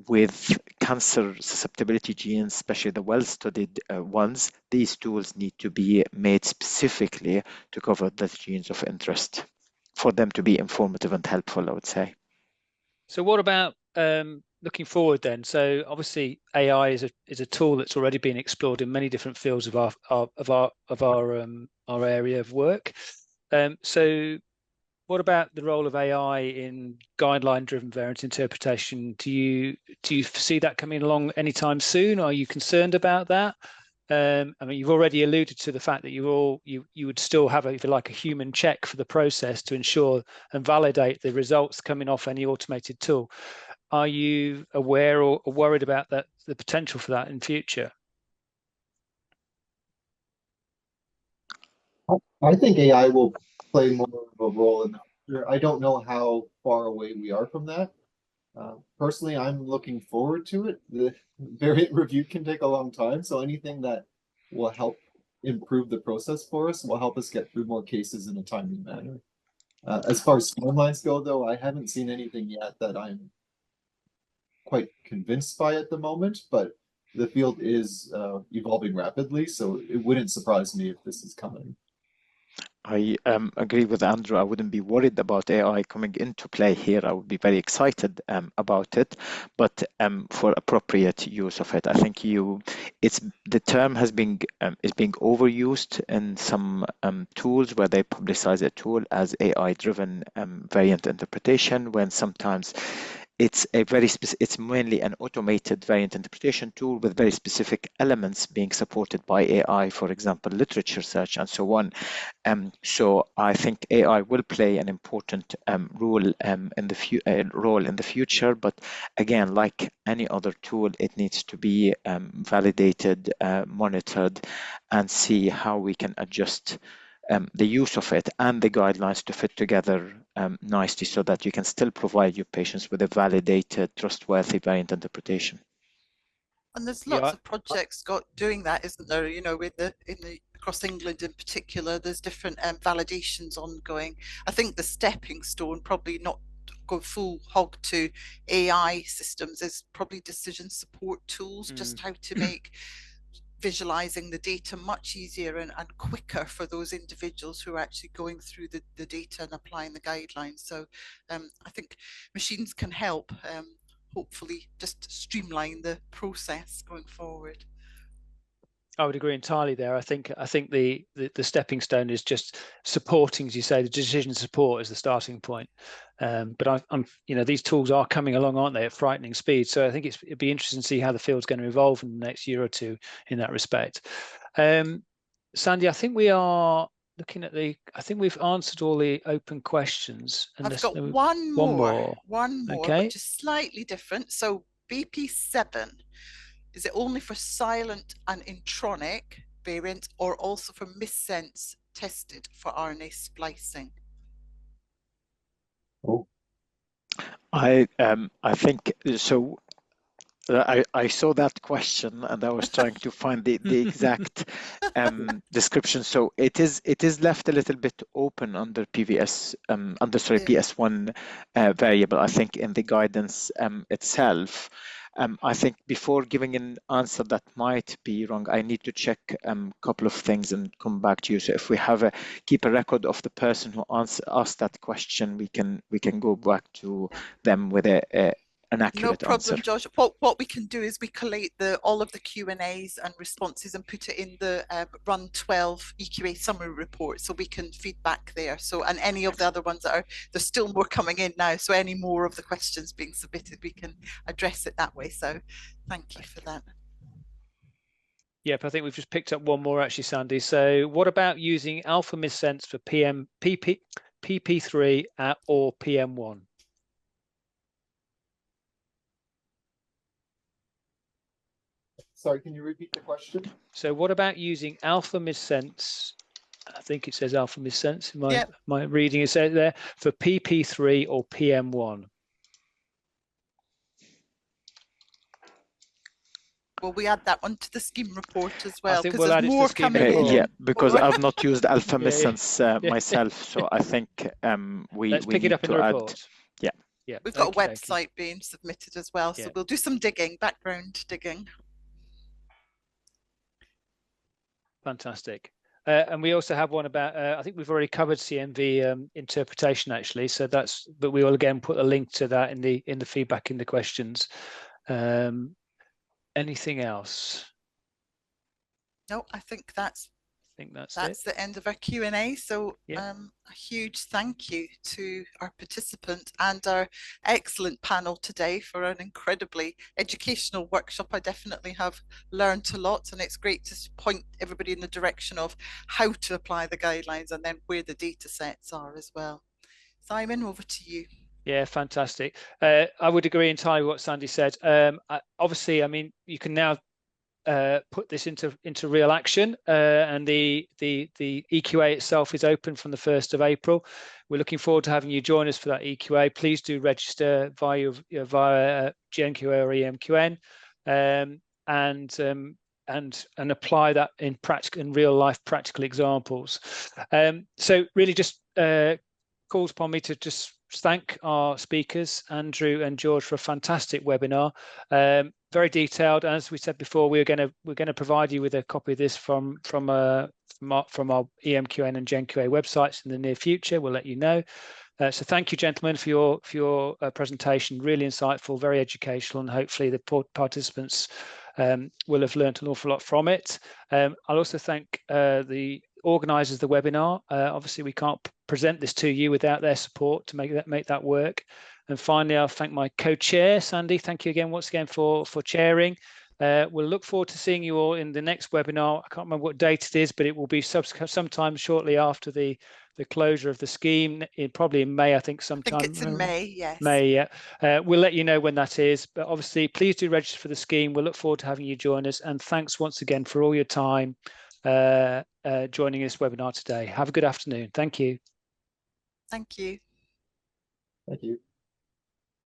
with cancer susceptibility genes, especially the well-studied ones, these tools need to be made specifically to cover the genes of interest for them to be informative and helpful, I would say. So what about looking forward then? So obviously AI is a tool that's already been explored in many different fields of our area of work. So what about the role of AI in guideline-driven variant interpretation? Do you see that coming along anytime soon? Are you concerned about that? I mean, you've already alluded to the fact that you would still have, if you like, a human check for the process to ensure and validate the results coming off any automated tool. Are you aware or worried about that, the potential for that in future? I think AI will play more of a role in the future. I don't know how far away we are from that. Personally, I'm looking forward to it. The variant review can take a long time, so anything that will help improve the process for us will help us get through more cases in a timely manner. As far as timelines go, though, I haven't seen anything yet that I'm quite convinced by at the moment, but the field is evolving rapidly, so it wouldn't surprise me if this is coming. I agree with Andrew. I wouldn't be worried about AI coming into play here. I would be very excited about it, but for appropriate use of it. I think the term has been is being overused in some tools where they publicize a tool as AI-driven variant interpretation, when sometimes it's it's mainly an automated variant interpretation tool with very specific elements being supported by AI, for example, literature search and so on. So I think AI will play an important role in the future. But again, like any other tool, it needs to be validated, monitored, and see how we can adjust the use of it and the guidelines to fit together nicely, so that you can still provide your patients with a validated, trustworthy variant interpretation. And there's lots of projects doing that, isn't there? You know, across England in particular, there's different validations ongoing. I think the stepping stone, probably not go full hog to AI systems, is probably decision support tools, just how to make visualizing the data much easier and quicker for those individuals who are actually going through the data and applying the guidelines. So I think machines can help hopefully just streamline the process going forward. I would agree entirely there. I think the stepping stone is just supporting, as you say, the decision support is the starting point. But I'm these tools are coming along, aren't they, at frightening speed? So I think it'd be interesting to see how the field's going to evolve in the next year or two in that respect. Sandy, I think we are looking at I think we've answered all the open questions. I've got one more, okay, which is slightly different. So BP7. Is it only for silent and intronic variant, or also for missense tested for RNA splicing? Oh, I think so. I saw that question and I was trying to find the exact description. So it is left a little bit open under PS1 variable, I think, in the guidance itself. I think before giving an answer that might be wrong, I need to check a couple of things and come back to you. So if we have keep a record of the person who asked that question, we can go back to them with an accurate No problem, answer. Josh. What we can do is we collate all of the Q&As and responses and put it in the Run 12 EQA summary report, so we can feed back there. So, and any of the other ones that there's still more coming in now. So any more of the questions being submitted, we can address it that way. So thank you for that. Yep, I think we've just picked up one more actually, Sandy. So what about using alpha missense for PP3 or PM1? Sorry, can you repeat the question? So what about using alpha missense? I think it says alpha missense in my reading. It says there for PP3 or PM1. Will we add that one to the scheme report as well? I think Because we'll add there's it to more the scheme coming report. in. Yeah, because I've not used alpha missense Yeah. myself, so I think Let's we pick it need up in to the add. report. Yeah, We've got a okay. website being submitted as well, so Yeah. we'll do some digging, background digging. Fantastic. And we also have one about, I think we've already covered CMV interpretation actually. So but we will again put a link to that in the feedback in the questions. Anything else? No, I think that's it. the end of our Q&A. So Yeah. a huge thank you to our participant and our excellent panel today for an incredibly educational workshop. I definitely have learned a lot, and it's great to point everybody in the direction of how to apply the guidelines and then where the data sets are as well. Simon, over to you. Yeah, fantastic. I would agree entirely with what Sandy said. Obviously, I mean, you can now put this into real action, and the EQA itself is open from the 1st of April. We're looking forward to having you join us for that EQA. Please do register via GenQA or EMQN, and apply that in real life practical examples. So really just calls upon me to just thank our speakers, Andrew and George, for a fantastic webinar. Very detailed. As we said before, we're going to provide you with a copy of this from our EMQN and GenQA websites in the near future. We'll let you know. So thank you, gentlemen, for your presentation. Really insightful, very educational, and hopefully the participants will have learned an awful lot from it. I'll also thank the organisers of the webinar. Obviously, we can't present this to you without their support to make that work. And finally, I'll thank my co-chair, Sandy. Thank you again, once again, for chairing. We'll look forward to seeing you all in the next webinar. I can't remember what date it is, but it will be sometime shortly after the closure of the scheme, probably in May, I think sometime. I think it's in May, yes. May, yeah. We'll let you know when that is. But obviously, please do register for the scheme. We'll look forward to having you join us. And thanks once again for all your time joining this webinar today. Have a good afternoon. Thank you. Thank you. Thank you.